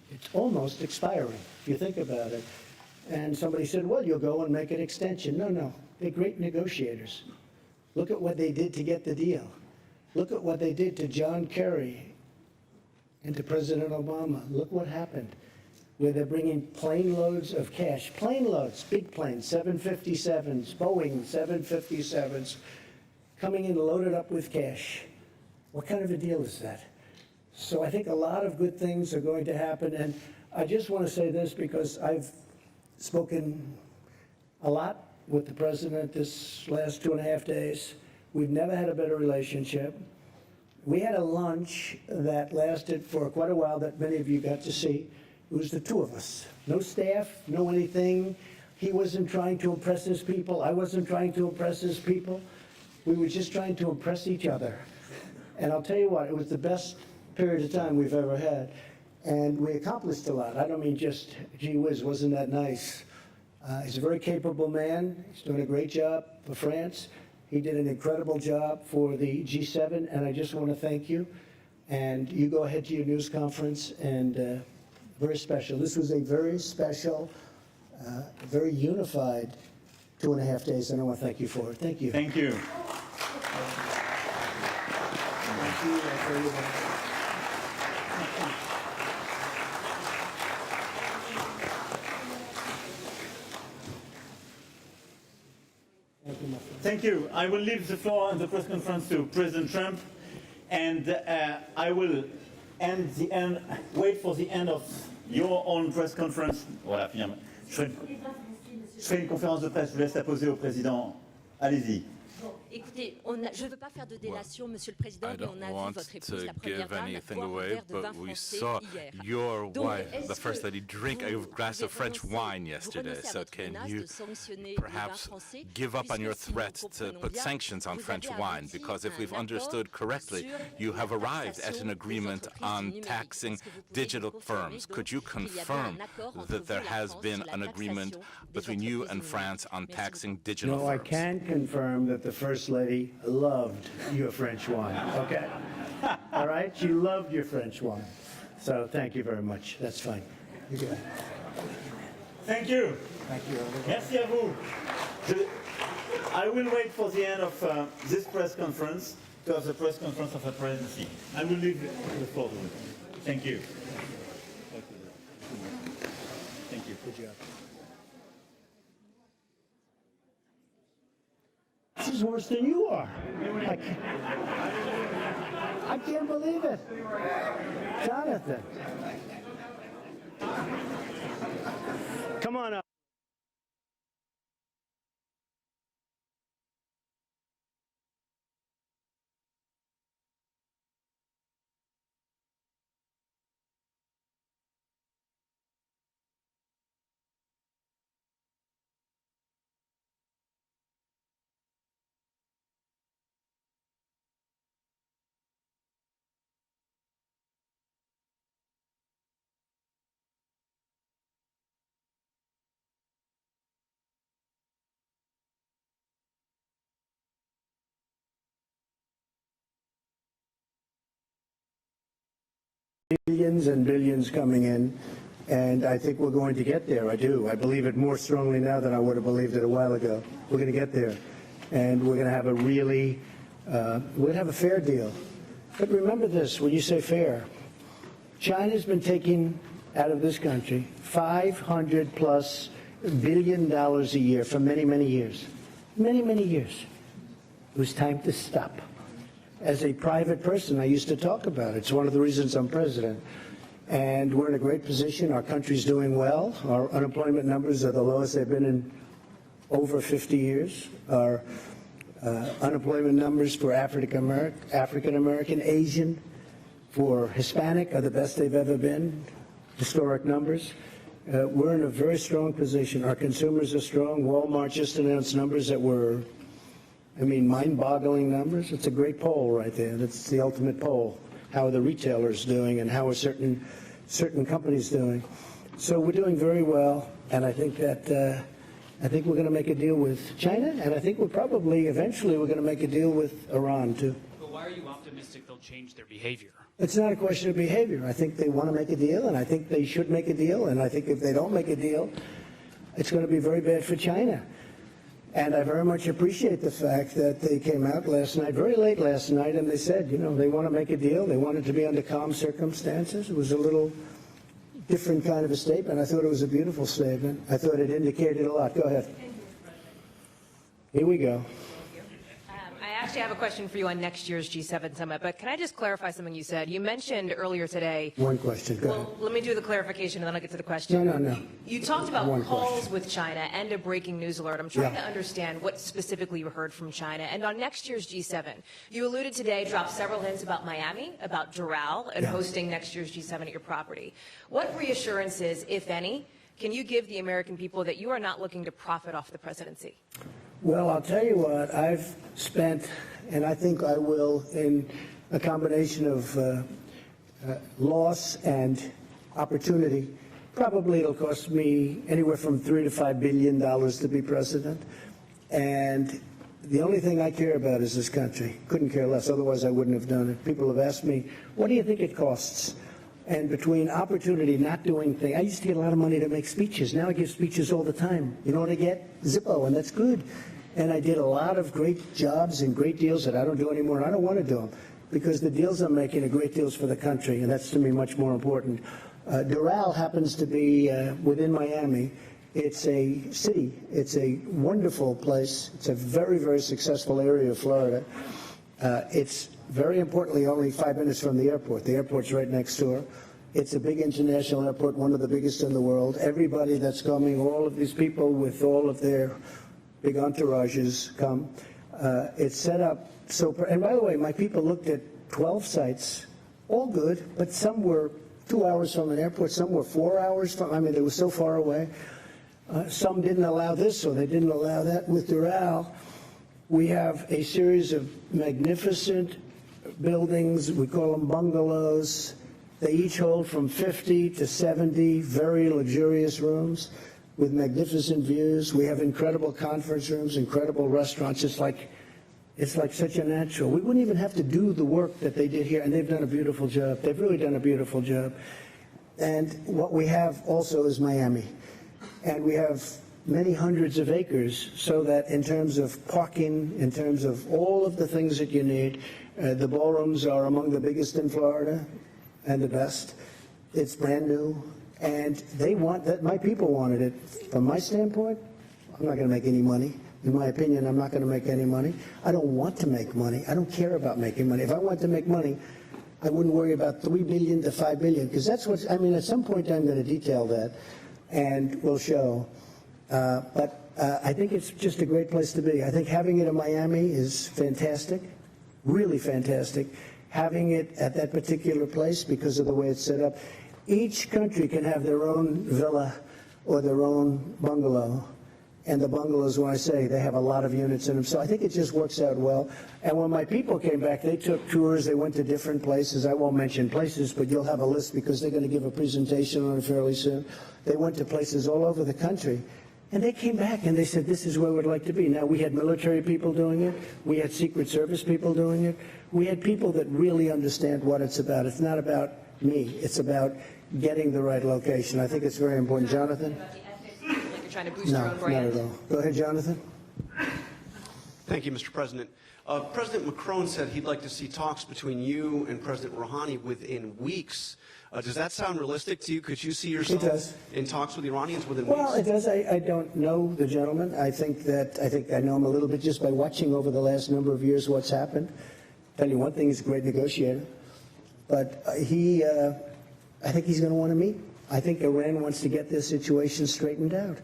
It's almost expiring, if you think about it. And somebody said, well, you'll go and make an extension. No, they're great negotiators. Look at what they did to get the deal. Look at what they did to John Kerry and to President Obama. Look what happened, where they're bringing plane loads of cash. Plane loads, big planes, 757s, Boeing 757s, coming in loaded up with cash. What kind of a deal is that? So I think a lot of good things are going to happen. And I just want to say this because I've spoken a lot with the president this last 2.5 days. We've never had a better relationship. We had a lunch that lasted for quite a while that many of you got to see. It was the two of us. No staff, no anything. He wasn't trying to impress his people. I wasn't trying to impress his people. We were just trying to impress each other. And I'll tell you what, it was the best period of time we've ever had. And we accomplished a lot. I don't mean just, gee whiz, wasn't that nice? He's a very capable man. He's doing a great job for France. He did an incredible job for the G7, and I just want to thank you. And you go ahead to your news conference, and very special. This was a very special, very unified 2.5 days, and I want to thank you for it. Thank you. Thank you. Thank you very much. Thank you. I will leave the floor and the press conference to President Trump, and I will wait for the end of your own press conference. Voilà, finalement. Je ferai une conférence de presse. Je vous laisse la poser au président. Allez-y. Bon, écoutez, je ne veux pas faire de délation, Monsieur le Président, I mais on don't a vu want votre épouse, to la première give dame, anything boire un away, verre de vin but we français saw hier. your Donc, wife, est-ce the First que Lady, drink a vous glass of French wine vous yesterday. renoncez à So votre can menace you de sanctionner le vin perhaps français, give up on your puisque si nous threat to comprenons put bien, sanctions on vous French avez wine? abouti Because if à we've un understood accord correctly, sur you have la arrived at taxation an agreement des on entreprises numériques. taxing Est-ce que vous pouvez digital nous confirmer, firms. donc, Could you qu'il y a bien confirm un accord entre that vous there et la has France been sur la an agreement taxation des between you and entreprises France on numériques? Merci taxing beaucoup. digital No, I firms? can confirm that the First Lady loved your French wine, okay? All right? She loved your French wine. So thank you very much. That's fine. You go. Thank you. Thank you. Merci à vous. I will wait for the end of this press conference to have the press conference of the presidency. I will leave the floor to you. Thank you. Thank you. Good job. is worse than you are. I can't believe it. Jonathan. Come on up. Billions and billions coming in, and I think we're going to get there. I do. I believe it more strongly now than I would have believed it a while ago. We're going to get there, and we're going to have a really, we're going to have a fair deal. But remember this, when you say fair, China's been taking out of this country $500+ billion a year for many, many years. Many, many years. It was time to stop. As a private person, I used to talk about it. It's one of the reasons I'm president. And we're in a great position. Our country's doing well. Our unemployment numbers are the lowest they've been in over 50 years. Our unemployment numbers for African American, Asian, for Hispanic are the best they've ever been. Historic numbers. We're in a very strong position. Our consumers are strong. Walmart just announced numbers that were, I mean, mind-boggling numbers. It's a great poll right there. That's the ultimate poll. How are the retailers doing, and how are certain companies doing? So we're doing very well, and I think that I think we're going to make a deal with China, and I think we're probably eventually we're going to make a deal with Iran too. But why are you optimistic they'll change their behavior? It's not a question of behavior. I think they want to make a deal, and I think they should make a deal, and I think if they don't make a deal, it's going to be very bad for China. And I very much appreciate the fact that they came out last night, very late last night, and they said, you know, they want to make a deal. They want it to be under calm circumstances. It was a little different kind of a statement. I thought it was a beautiful statement. I thought it indicated a lot. Go ahead. Here we go. I actually have a question for you on next year's G7 summit, but can I just clarify something you said? You mentioned earlier today. One question. Go ahead. Well, let me do the clarification and then I'll get to the question. No. You talked about One calls question. with China and a breaking news alert. I'm trying Yeah. to understand what specifically you heard from China. And on next year's G7, you alluded today, dropped several hints about Miami, about Doral, and Yeah. hosting next year's G7 at your property. What reassurances, if any, can you give the American people that you are not looking to profit off the presidency? Well, I'll tell you what, I've spent, and I think I will, in a combination of loss and opportunity. Probably it'll cost me anywhere from $3 to $5 billion to be president. And the only thing I care about is this country. Couldn't care less, otherwise I wouldn't have done it. People have asked me, what do you think it costs? And between opportunity, not doing things, I used to get a lot of money to make speeches. Now I give speeches all the time. You know what I get? Zippo, and that's good. And I did a lot of great jobs and great deals that I don't do anymore, and I don't want to do them because the deals I'm making are great deals for the country, and that's to me much more important. Doral happens to be within Miami. It's a city. It's a wonderful place. It's a very, very successful area of Florida. It's very importantly only 5 minutes from the airport. The airport's right next door. It's a big international airport, one of the biggest in the world. Everybody that's coming, all of these people with all of their big entourages come. It's set up so, and by the way, my people looked at 12 sites, all good, but some were 2 hours from an airport, some were 4 hours from, I mean, they were so far away. Some didn't allow this, or they didn't allow that. With Doral, we have a series of magnificent buildings. We call them bungalows. They each hold from 50 to 70 very luxurious rooms with magnificent views. We have incredible conference rooms, incredible restaurants. It's like such a natural. We wouldn't even have to do the work that they did here, and they've done a beautiful job. They've really done a beautiful job. And what we have also is Miami. And we have many hundreds of acres, so that in terms of parking, in terms of all of the things that you need, the ballrooms are among the biggest in Florida and the best. It's brand new, and they want that. My people wanted it. From my standpoint, I'm not going to make any money, In my opinion, I'm not going to make any money. I don't want to make money. I don't care about making money. If I want to make money, I wouldn't worry about $3 billion to $5 billion, because that's what, I mean, at some point I'm going to detail that, and we'll show. But I think it's just a great place to be. I think having it in Miami is fantastic, really fantastic. Having it at that particular place because of the way it's set up. Each country can have their own villa or their own bungalow. And the bungalows, when I say, they have a lot of units in them. So I think it just works out well. And when my people came back, they took tours. They went to different places. I won't mention places, but you'll have a list because they're going to give a presentation on it fairly soon. They went to places all over the country. And they came back and they said, this is where we'd like to be. Now, we had military people doing it. We had Secret Service people doing it. We had people that really understand what it's about. It's not about me. It's about getting the right location. I think it's very important. Jonathan? Like you're trying to boost No, your own brand. not at all. Go ahead, Jonathan. Thank you, Mr. President. President Macron said he'd like to see talks between you and President Rouhani within weeks. Does that sound realistic to you? Could you see yourself in talks with the Iranians within weeks? Well, it does. I don't know the gentleman. I think I know him a little bit just by watching over the last number of years what's happened. Tell you one thing, he's a great negotiator. But I think he's going to want to meet. I think Iran wants to get this situation straightened out.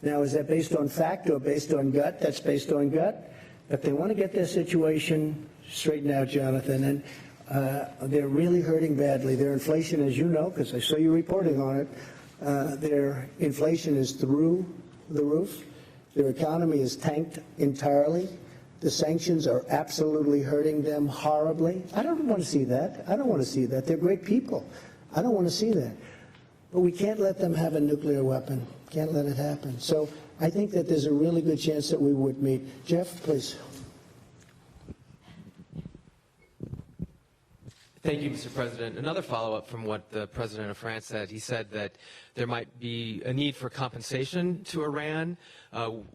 Now, is that based on fact or based on gut? That's based on gut. But they want to get their situation straightened out, Jonathan. And they're really hurting badly. Their inflation, as you know, because I saw you reporting on it, their inflation is through the roof. Their economy is tanked entirely. The sanctions are absolutely hurting them horribly. I don't want to see that. I don't want to see that. They're great people. I don't want to see that. But we can't let them have a nuclear weapon. Can't let it happen. So I think that there's a really good chance that we would meet. Jeff, please. Thank you, Mr. President. Another follow-up from what the President of France said. He said that there might be a need for compensation to Iran.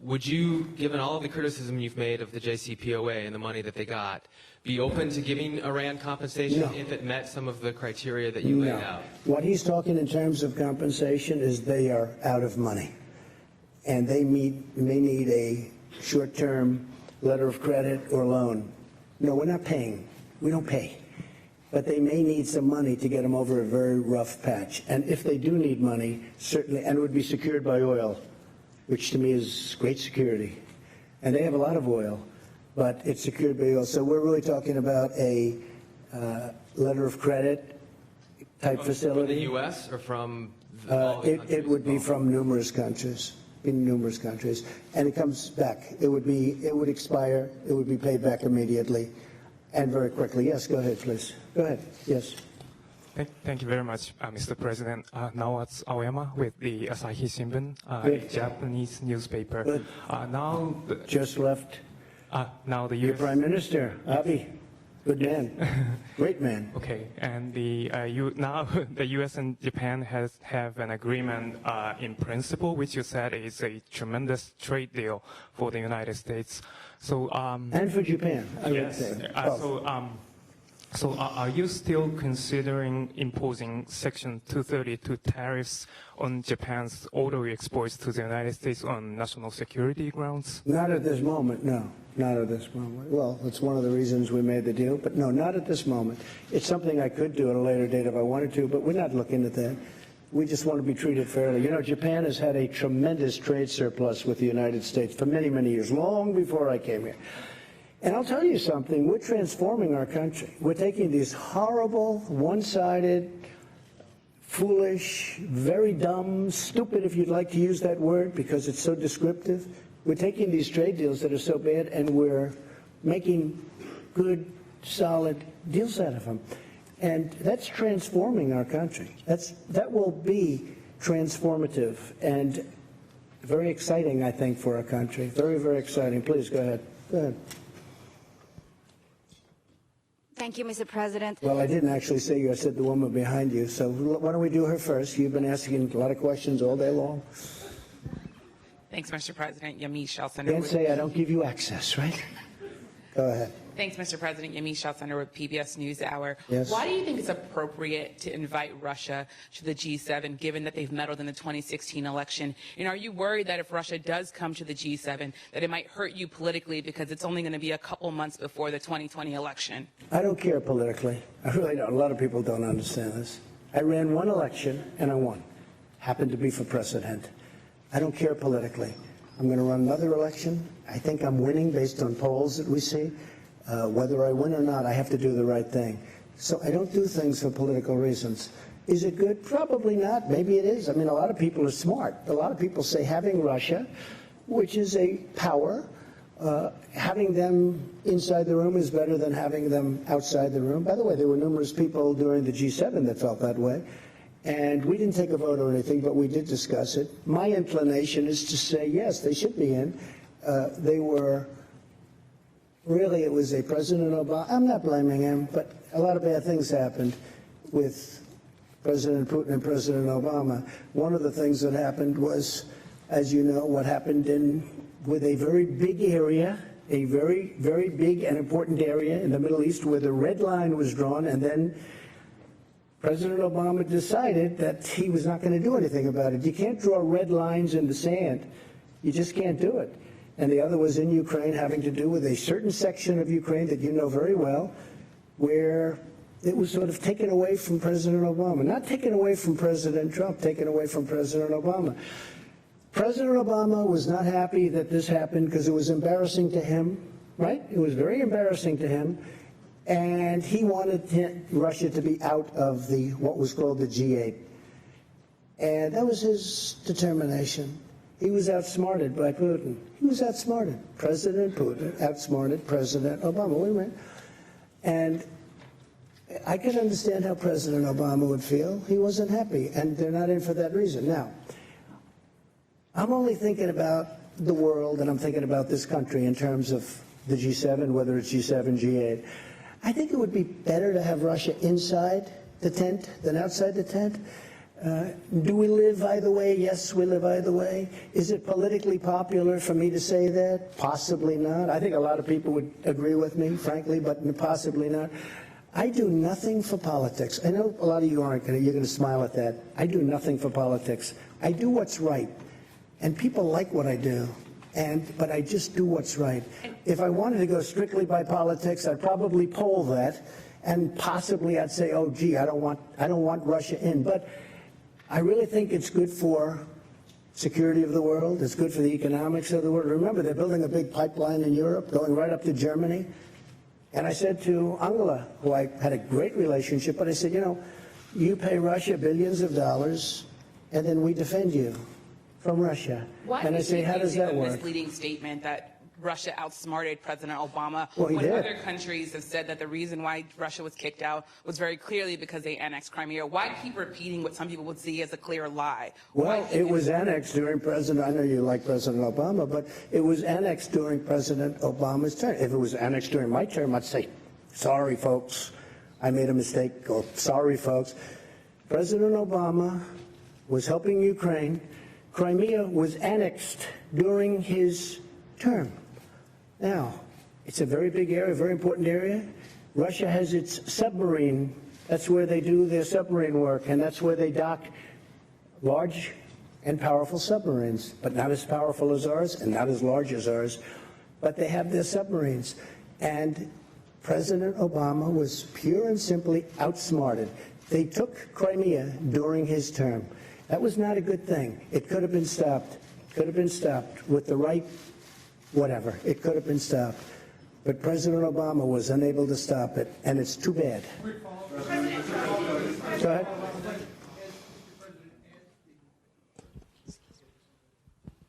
Would you, given all of the criticism you've made of the JCPOA and the money that they got, be open to giving Iran compensation if it met some of the criteria that you laid out? What he's talking in terms of compensation is they are out of money. And they may need a short-term letter of credit or loan. No, we're not paying. We don't pay. But they may need some money to get them over a very rough patch. And if they do need money, certainly, and it would be secured by oil, which to me is great security. And they have a lot of oil, but it's secured by oil. So we're really talking about a letter of credit type facility. From the U.S. or from It would be from numerous countries, and it comes back. It would expire. It would be paid back immediately, and very quickly. Yes, go ahead, please. Go ahead. Yes. Thank you very much, Mr. President. Now it's Aoyama with the Asahi Shimbun, a Japanese newspaper. Good. Now just left. Now the Your U.S. Prime Minister, Abe. Good man. Great man. Okay, and now the U.S. and Japan have an agreement in principle, which you said is a tremendous trade deal for the United States. So and for Japan, I would say. So are you still considering imposing Section 232 tariffs on Japan's auto exports to the United States on national security grounds? Not at this moment, no. Not at this moment. Well, that's one of the reasons we made the deal, but no, not at this moment. It's something I could do at a later date if I wanted to, but we're not looking at that. We just want to be treated fairly. You know, Japan has had a tremendous trade surplus with the United States for many, many years, long before I came here. And I'll tell you something, we're transforming our country. We're taking these horrible, one-sided, foolish, very dumb, stupid, if you'd like to use that word, because it's so descriptive. We're taking these trade deals that are so bad, and we're making good, solid deals out of them. And that's transforming our country. That will be transformative and very exciting, I think, for our country. Very, very exciting. Please, go ahead. Go ahead. Thank you, Mr. President. Well, I didn't actually say you. I said the woman behind you. So why don't we do her first? You've been asking a lot of questions all day long. Thanks, Mr. President. Yamiche, I'll send Can't say I don't give you access, right? Go ahead. Thanks, Mr. President. Yamiche Chalcenter with PBS NewsHour. Yes. Why do you think it's appropriate to invite Russia to the G7, given that they've meddled in the 2016 election? And are you worried that if Russia does come to the G7, that it might hurt you politically because it's only going to be a couple months before the 2020 election? I don't care politically. I really don't. A lot of people don't understand this. I ran one election and I won. Happened to be for president. I don't care politically. I'm going to run another election. I think I'm winning based on polls that we see. Whether I win or not, I have to do the right thing. So I don't do things for political reasons. Is it good? Probably not. Maybe it is. I mean, a lot of people are smart. A lot of people say having Russia, which is a power, having them inside the room is better than having them outside the room. By the way, there were numerous people during the G7 that felt that way. And we didn't take a vote or anything, but we did discuss it. My inclination is to say, yes, they should be in. They were... Really, it was a President Obama. I'm not blaming him, but a lot of bad things happened with President Putin and President Obama. One of the things that happened was, as you know, what happened with a very big area, a very, very big and important area in the Middle East where the red line was drawn, and then President Obama decided that he was not going to do anything about it. You can't draw red lines in the sand. You just can't do it. And the other was in Ukraine, having to do with a certain section of Ukraine that you know very well, where it was sort of taken away from President Obama. Not taken away from President Trump, taken away from President Obama. President Obama was not happy that this happened because it was embarrassing to him, right? It was very embarrassing to him. And he wanted Russia to be out of what was called the G8. And that was his determination. He was outsmarted by Putin. He was outsmarted. President Putin outsmarted President Obama. Wait a minute. And I can understand how President Obama would feel. He wasn't happy, and they're not in for that reason. Now, I'm only thinking about the world, and I'm thinking about this country in terms of the G7, whether it's G7, G8. I think it would be better to have Russia inside the tent than outside the tent. Do we live either way? Yes, we live either way. Is it politically popular for me to say that? Possibly not. I think a lot of people would agree with me, frankly, but possibly not. I do nothing for politics. I know a lot of you aren't going to, you're going to smile at that. I do nothing for politics. I do what's right. And people like what I do. But I just do what's right. If I wanted to go strictly by politics, I'd probably poll that. And possibly I'd say, oh, gee, I don't want Russia in. But I really think it's good for security of the world. It's good for the economics of the world. Remember, they're building a big pipeline in Europe going right up to Germany. And I said to Angela, who I had a great relationship, but I said, you know, you pay Russia billions of dollars, and then we defend you from Russia. Why and I say, how does that work? A misleading statement that Russia outsmarted President Obama when other countries have said that the reason why Russia was kicked out was very clearly because they annexed Crimea. Why keep repeating what some people would see as a clear lie? Well, it was annexed during President, I know you like President Obama, but it was annexed during President Obama's term. If it was annexed during my term, I'd say, sorry, folks, I made a mistake, or sorry, folks. President Obama was helping Ukraine. Crimea was annexed during his term. Now, it's a very big area, very important area. Russia has its submarine. That's where they do their submarine work, and that's where they dock large and powerful submarines, but not as powerful as ours and not as large as ours, but they have their submarines. And President Obama was pure and simply outsmarted. They took Crimea during his term. That was not a good thing. It could have been stopped. Could have been stopped with the right whatever. It could have been stopped. But President Obama was unable to stop it, and it's too bad. Go ahead.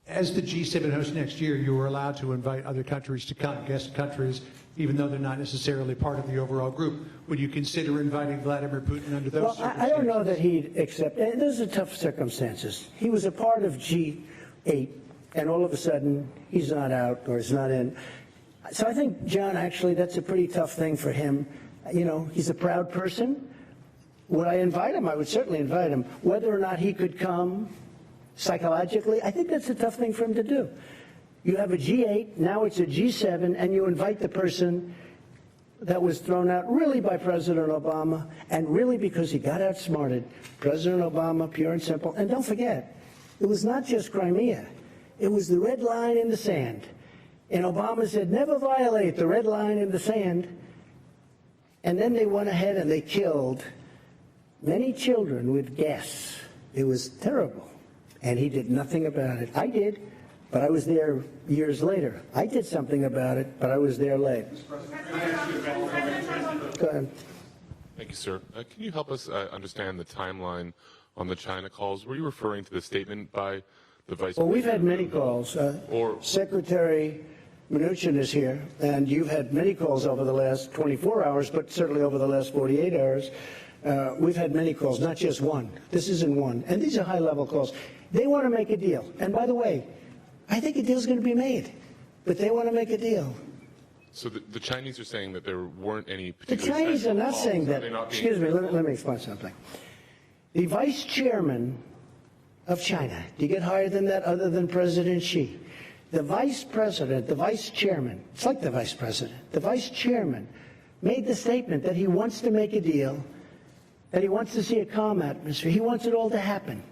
As the G7 host next year, you were allowed to invite other countries to come, guest countries, even though they're not necessarily part of the overall group. Would you consider inviting Vladimir Putin under those circumstances? I don't know that he'd accept. And those are tough circumstances. He was a part of G8, and all of a sudden he's not out or he's not in. So I think, John, actually, that's a pretty tough thing for him. You know, he's a proud person. Would I invite him? I would certainly invite him. Whether or not he could come psychologically, I think that's a tough thing for him to do. You have a G8, now it's a G7, and you invite the person that was thrown out really by President Obama, and really because he got outsmarted. President Obama, pure and simple. And don't forget, it was not just Crimea. It was the red line in the sand. And Obama said, never violate the red line in the sand. And then they went ahead and they killed many children with gas. It was terrible. And he did nothing about it. I did, but I was there years later. I did something about it, but I was there late. Go ahead. Thank you, sir. Can you help us understand the timeline on the China calls? Were you referring to the statement by the Vice President? Well, we've had many calls. Secretary Mnuchin is here, and you've had many calls over the last 24 hours, but certainly over the last 48 hours. We've had many calls, not just one. This isn't one. And these are high-level calls. They want to make a deal. And by the way, I think a deal's going to be made, but they want to make a deal. So the Chinese are saying that there weren't any The particular Chinese are not calls. saying that. Are they not being- Excuse me, let me explain something. The vice chairman of China, do you get higher than that other than President Xi? The vice president, the vice chairman, it's like the vice president, the vice chairman made the statement that he wants to make a deal, that he wants to see a calm atmosphere. He wants it all to happen.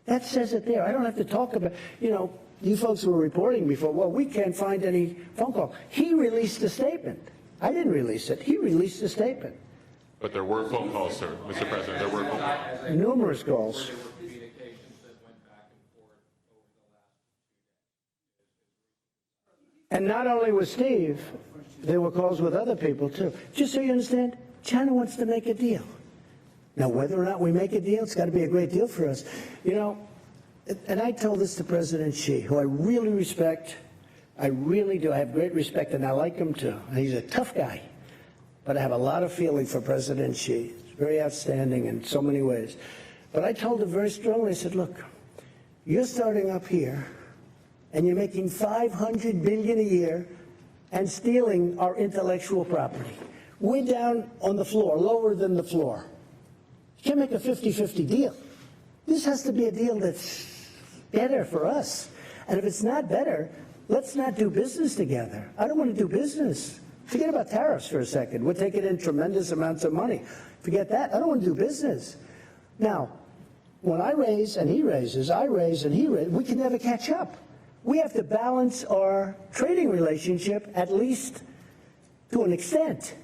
That says it there. I don't have to talk about, you folks were reporting before, well, we can't find any phone call. He released a statement. I didn't release it. He released a statement. But there were phone calls, sir, Mr. President. There were phone calls. Numerous calls. And not only with Steve, there were calls with other people, too. Just so you understand, China wants to make a deal. Now, whether or not we make a deal, it's got to be a great deal for us. And I told this to President Xi, who I really respect. I really do. I have great respect, and I like him, too. And he's a tough guy. But I have a lot of feeling for President Xi. He's very outstanding in so many ways. But I told him very strongly, I said, look, you're starting up here, and you're making $500 billion a year and stealing our intellectual property. We're down on the floor, lower than the floor. You can't make a 50-50 deal. This has to be a deal that's better for us. And if it's not better, let's not do business together. I don't want to do business. Forget about tariffs for a second. We're taking in tremendous amounts of money. Forget that. I don't want to do business. Now, when I raise and he raises, I raise and he raises, we can never catch up. We have to balance our trading relationship at least to an extent.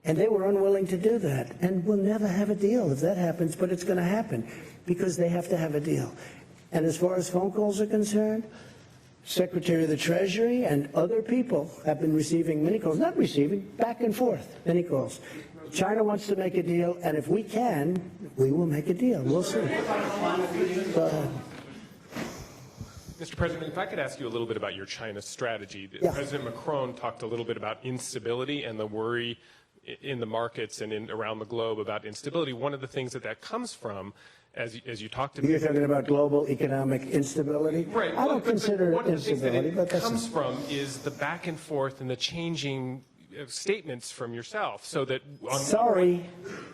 And they were unwilling to do that. And we'll never have a deal if that happens, but it's going to happen because they have to have a deal. And as far as phone calls are concerned, Secretary of the Treasury and other people have been receiving many calls, not receiving, back and forth, many calls. China wants to make a deal, and if we can, we will make a deal. We'll see. Go ahead. Mr. President, if I could ask you a little bit about your China strategy. Yeah. President Macron talked a little bit about instability and the worry in the markets and around the globe about instability. One of the things that comes from, as you talked about... You're talking about global economic instability? Right. I don't consider it instability, but that's... What comes from is the back and forth and the changing statements from yourself, so that... Sorry,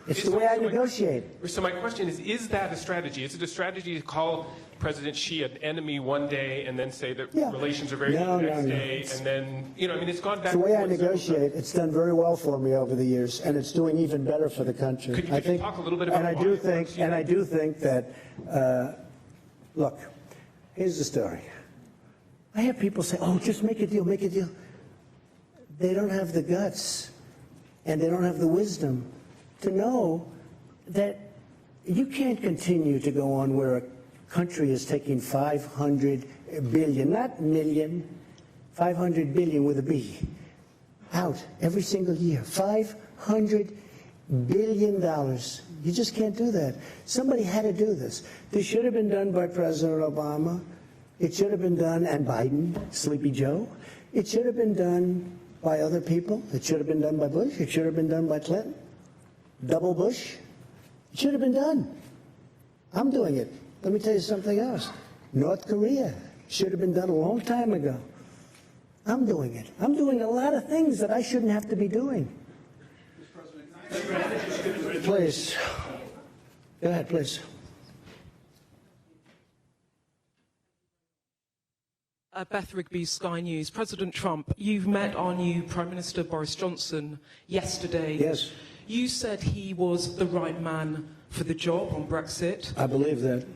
it's the way I negotiate. So my question is that a strategy? Is it a strategy to call President Xi an enemy one day and then say that relations are very good the next day, and then, it's gone back... It's the way I negotiate. It's done very well for me over the years, and it's doing even better for the country. Could you talk a little bit about and I do think that, look, here's the story. I have people say, oh, just make a deal, make a deal. They don't have the guts, and they don't have the wisdom to know that you can't continue to go on where a country is taking 500 billion, not million, 500 billion with a B, out every single year. $500 billion. You just can't do that. Somebody had to do this. This should have been done by President Obama. It should have been done, and Biden, Sleepy Joe. It should have been done by other people. It should have been done by Bush. It should have been done by Clinton. Double Bush. It should have been done. I'm doing it. Let me tell you something else. North Korea should have been done a long time ago. I'm doing it. I'm doing a lot of things that I shouldn't have to be doing. Please. Go ahead, please. Beth Rigby, Sky News. President Trump, you've met our new Prime Minister Boris Johnson yesterday. Yes. You said he was the right man for the job on Brexit. I believe that.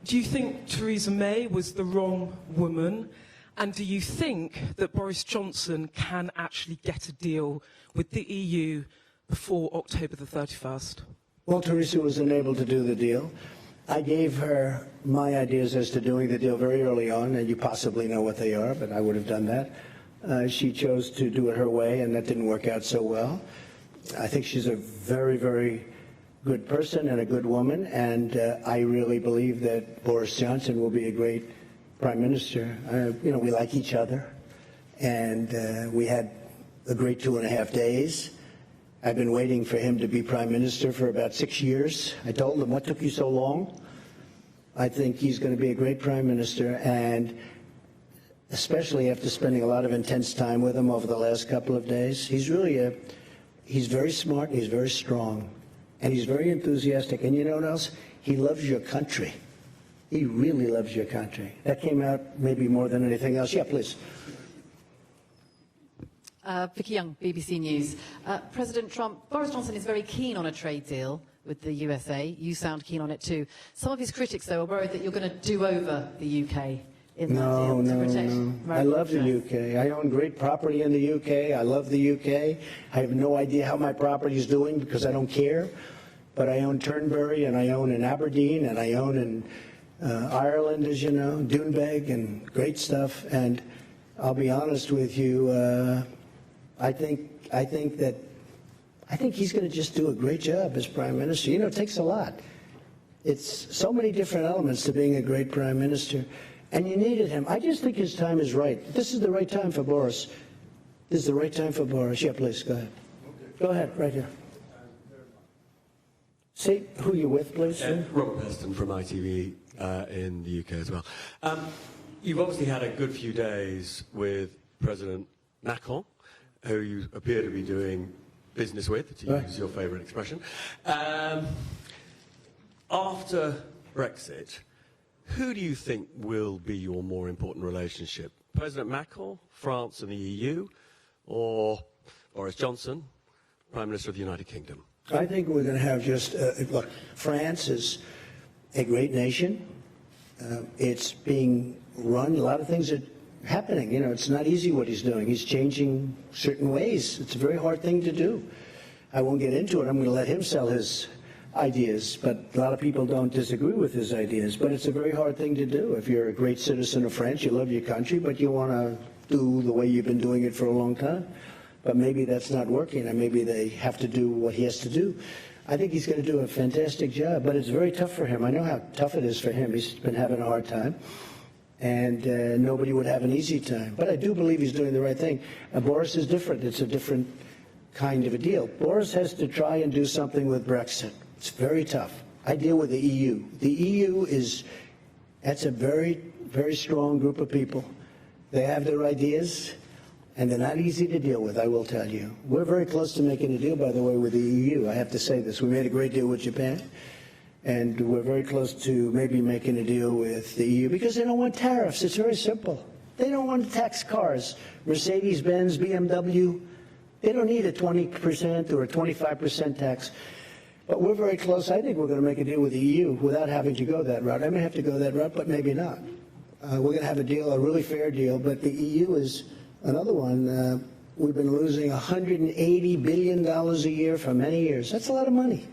Do you think Theresa May was the wrong woman? And do you think that Boris Johnson can actually get a deal with the EU before October the 31st? Well, Theresa was unable to do the deal. I gave her my ideas as to doing the deal very early on, and you possibly know what they are, but I would have done that. She chose to do it her way, and that didn't work out so well. I think she's a very, very good person and a good woman, and I really believe that Boris Johnson will be a great Prime Minister. We like each other, and we had a great 2.5 days. I've been waiting for him to be Prime Minister for about 6 years. I told him, what took you so long? I think he's going to be a great Prime Minister, and especially after spending a lot of intense time with him over the last couple of days, he's very smart, he's very strong, and he's very enthusiastic. And you know what else? He loves your country. He really loves your country. That came out maybe more than anything else. Yeah, please. Vicky Young, BBC News. President Trump, Boris Johnson is very keen on a trade deal with the USA. You sound keen on it too. Some of his critics, though, are worried that you're going to do over the UK in that deal to protect American I love the interests. UK. I own great property in the UK. I love the UK. I have no idea how my property is doing because I don't care. But I own Turnberry, and I own in Aberdeen, and I own in Ireland, as you know, Doonbeg, and great stuff. And I'll be honest with you, I think he's going to just do a great job as Prime Minister. You know, it takes a lot. It's so many different elements to being a great Prime Minister, and you needed him. I just think his time is right. This is the right time for Boris. This is the right time for Boris. Yeah, please, go ahead. Go ahead, right here. Say who you're with, please. Robert Peston from ITV in the UK as well. You've obviously had a good few days with President Macron, who you appear to be doing business with, to use your favourite expression. After Brexit, who do you think will be your more important relationship? President Macron, France and the EU, or Boris Johnson, Prime Minister of the United Kingdom? I think we're going to have just, look, France is a great nation. It's being run, a lot of things are happening. You know, it's not easy what he's doing. He's changing certain ways. It's a very hard thing to do. I won't get into it. I'm going to let him sell his ideas, but a lot of people don't disagree with his ideas. But it's a very hard thing to do. If you're a great citizen of France, you love your country, but you want to do the way you've been doing it for a long time. But maybe that's not working, and maybe they have to do what he has to do. I think he's going to do a fantastic job, but it's very tough for him. I know how tough it is for him. He's been having a hard time, and nobody would have an easy time. But I do believe he's doing the right thing. Boris is different. It's a different kind of a deal. Boris has to try and do something with Brexit. It's very tough. I deal with the EU. The EU that's a very, very strong group of people. They have their ideas, and they're not easy to deal with, I will tell you. We're very close to making a deal, by the way, with the EU. I have to say this. We made a great deal with Japan, and we're very close to maybe making a deal with the EU because they don't want tariffs. It's very simple. They don't want to tax cars. Mercedes-Benz, BMW, they don't need a 20% or a 25% tax. But we're very close. I think we're going to make a deal with the EU without having to go that route. I may have to go that route, but maybe not. We're going to have a deal, a really fair deal, but the EU is another one. We've been losing $180 billion a year for many years. That's a lot of money.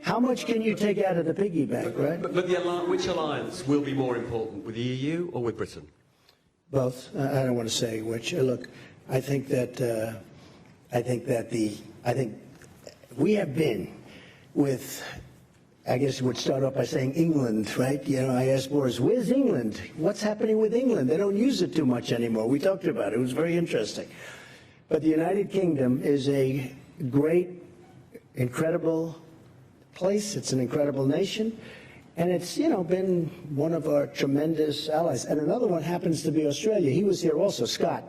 How much can you take out of the piggy bank, right? But which alliance will be more important, with the EU or with Britain? Both. I don't want to say which. Look, I think we have been with, I guess you would start off by saying England, right? You know, I asked Boris, where's England? What's happening with England? They don't use it too much anymore. We talked about it. It was very interesting. But the United Kingdom is a great, incredible place. It's an incredible nation. And it's, you know, been one of our tremendous allies. And another one happens to be Australia. He was here also, Scott.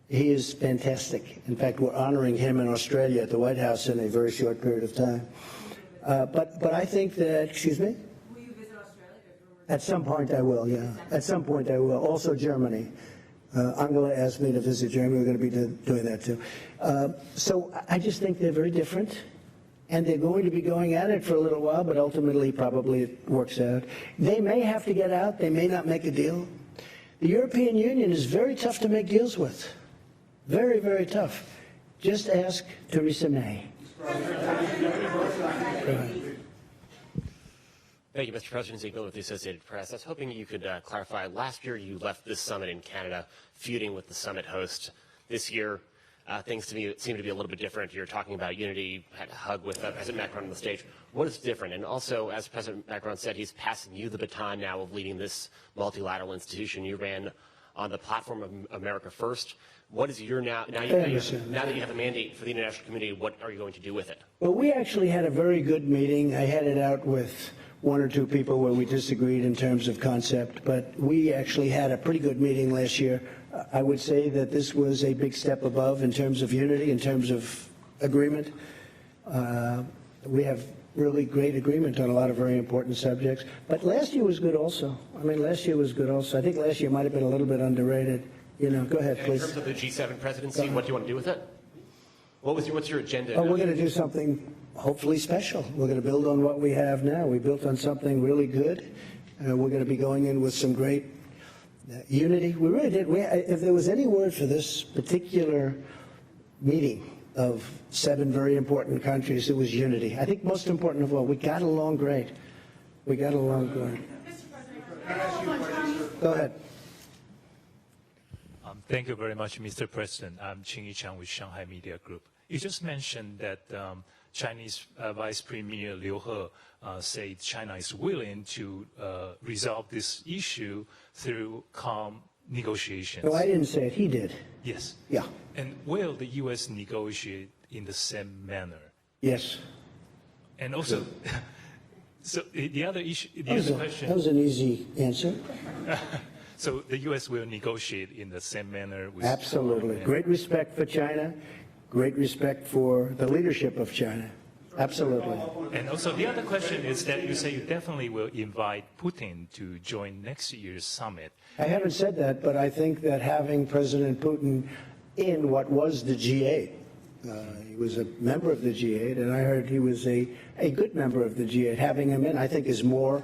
He is fantastic. In fact, we're honoring him in Australia at the White House in a very short period of time. But I think that, excuse me? At some point I will, yeah. At some point I will. Also Germany. Angela asked me to visit Germany. We're going to be doing that too. So I just think they're very different. And they're going to be going at it for a little while, but ultimately probably it works out. They may have to get out. They may not make a deal. The European Union is very tough to make deals with. Very, very tough. Just ask Theresa May. Thank you, Mr. President. Ziegler with the Associated Press. I was hoping you could clarify. Last year, you left this summit in Canada, feuding with the summit host. This year, things to me seem to be a little bit different. You're talking about unity, had a hug with President Macron on the stage. What is different? And also, as President Macron said, he's passing you the baton now of leading this multilateral institution. You ran on the platform of America First. What is your now that you have a mandate for the international community, what are you going to do with it? Well, we actually had a very good meeting. I had it out with one or two people where we disagreed in terms of concept, but we actually had a pretty good meeting last year. I would say that this was a big step above in terms of unity, in terms of agreement. We have really great agreement on a lot of very important subjects. But last year was good also. I mean, last year was good also. I think last year might have been a little bit underrated. You know, go ahead, please. In terms of the G7 presidency, what do you want to do with it? What's your agenda? Oh, we're going to do something hopefully special. We're going to build on what we have now. We built on something really good. We're going to be going in with some great unity. We really did. If there was any word for this particular meeting of 7 very important countries, it was unity. I think most important of all, we got along great. We got along great. Go ahead. Thank you very much, Mr. President. I'm Qing Yichang with Shanghai Media Group. You just mentioned that Chinese Vice Premier Liu He said China is willing to resolve this issue through calm negotiations. No, I didn't say it. He did. Yes. Yeah. And will the U.S. negotiate in the same manner? Yes. And also, so the other issue, the other question. That was an easy answer. So the U.S. will negotiate in the same manner with Absolutely. Great respect for China. Great respect for the leadership of China. Absolutely. And also the other question is that you say you definitely will invite Putin to join next year's summit. I haven't said that, but I think that having President Putin in what was the G8, he was a member of the G8, and I heard he was a good member of the G8. Having him in, I think, is more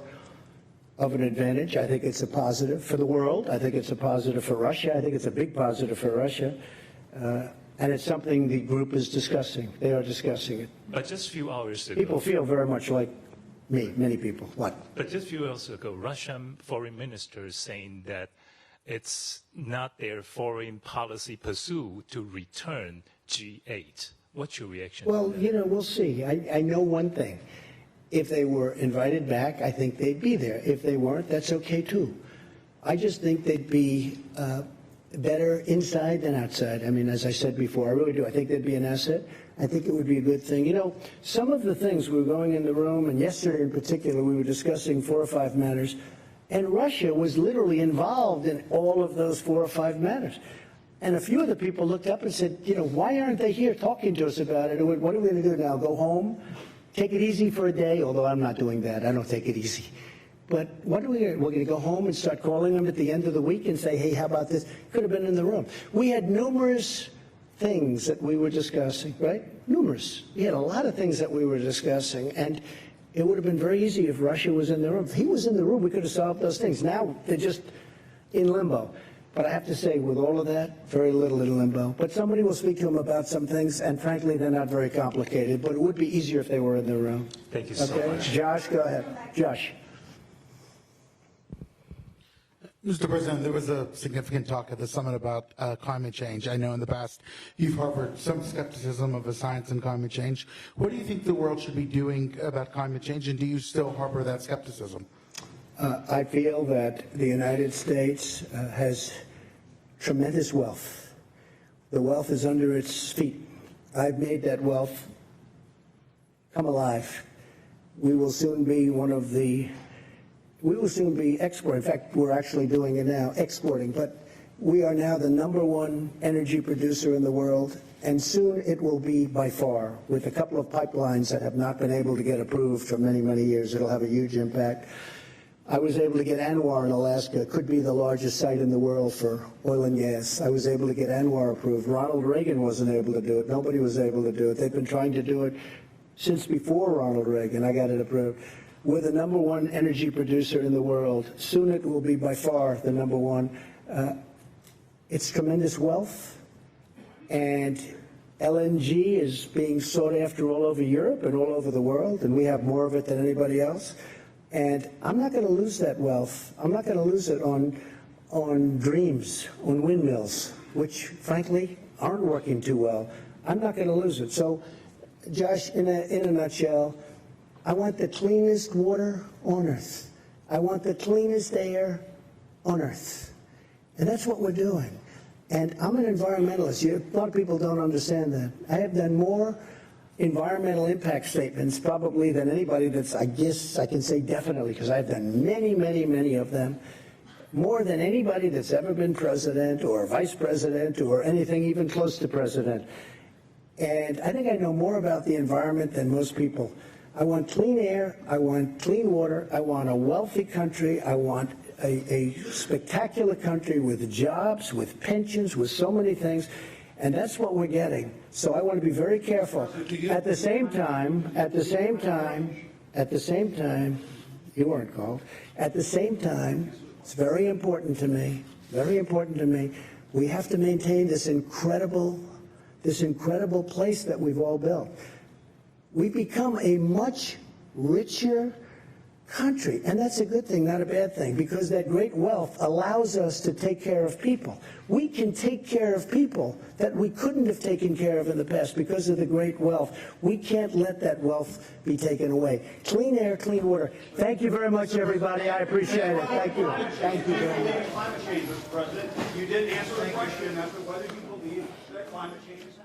of an advantage. I think it's a positive for the world. I think it's a positive for Russia. I think it's a big positive for Russia. And it's something the group is discussing. They are discussing it. But just a few hours ago. People feel very much like me, many people. What? But just a few hours ago, Russian foreign minister saying that it's not their foreign policy pursuit to return G8. What's your reaction? Well, you know, we'll see. I know one thing. If they were invited back, I think they'd be there. If they weren't, that's okay too. I just think they'd be better inside than outside. I mean, as I said before, I really do. I think they'd be an asset. I think it would be a good thing. You know, some of the things, we were going in the room, and yesterday in particular, we were discussing 4 or 5 matters, and Russia was literally involved in all of those 4 or 5 matters. And a few of the people looked up and said, you know, why aren't they here talking to us about it? What are we going to do now, go home? Take it easy for a day, although I'm not doing that. I don't take it easy. But what are we're going to go home and start calling them at the end of the week and say, hey, how about this? Could have been in the room. We had numerous things that we were discussing, right? Numerous. We had a lot of things that we were discussing, and it would have been very easy if Russia was in the room. If he was in the room, we could have solved those things. Now they're just in limbo. But I have to say, with all of that, very little in limbo. But somebody will speak to him about some things, and frankly, they're not very complicated. But it would be easier if they were in the room. Thank you so much. Josh, go ahead. Josh. Mr. President, there was a significant talk at the summit about climate change. I know in the past you've harbored some skepticism of the science and climate change. What do you think the world should be doing about climate change, and do you still harbor that skepticism? I feel that the United States has tremendous wealth. The wealth is under its feet. I've made that wealth come alive. We will soon be exporting. In fact, we're actually doing it now, exporting. But we are now the #1 energy producer in the world, and soon it will be by far. With a couple of pipelines that have not been able to get approved for many, many years, it'll have a huge impact. I was able to get ANWR in Alaska. It could be the largest site in the world for oil and gas. I was able to get ANWR approved. Ronald Reagan wasn't able to do it. Nobody was able to do it. They've been trying to do it since before Ronald Reagan. I got it approved. We're the #1 energy producer in the world. Soon it will be by far the #1. It's tremendous wealth, and LNG is being sought after all over Europe and all over the world, and we have more of it than anybody else. And I'm not going to lose that wealth. I'm not going to lose it on dreams, on windmills, which, frankly, aren't working too well. I'm not going to lose it. So, Josh, in a nutshell, I want the cleanest water on earth. I want the cleanest air on earth. And that's what we're doing. And I'm an environmentalist. A lot of people don't understand that. I have done more environmental impact statements probably than anybody that's, I guess I can say definitely, because I've done many, many, many of them, more than anybody that's ever been president or vice president or anything even close to president. And I think I know more about the environment than most people. I want clean air, I want clean water, I want a wealthy country, I want a spectacular country with jobs, with pensions, with so many things. And that's what we're getting. So I want to be very careful. At the same time, you weren't called. At the same time, it's very important to me, we have to maintain this incredible place that we've all built. We've become a much richer country, and that's a good thing, not a bad thing, because that great wealth allows us to take care of people. We can take care of people that we couldn't have taken care of in the past because of the great wealth. We can't let that wealth be taken away. Clean air, clean water. Thank you very much, everybody. I appreciate it. Thank you. Thank you very much. Climate change, Mr. President. You didn't answer the question as to whether you believe that climate change is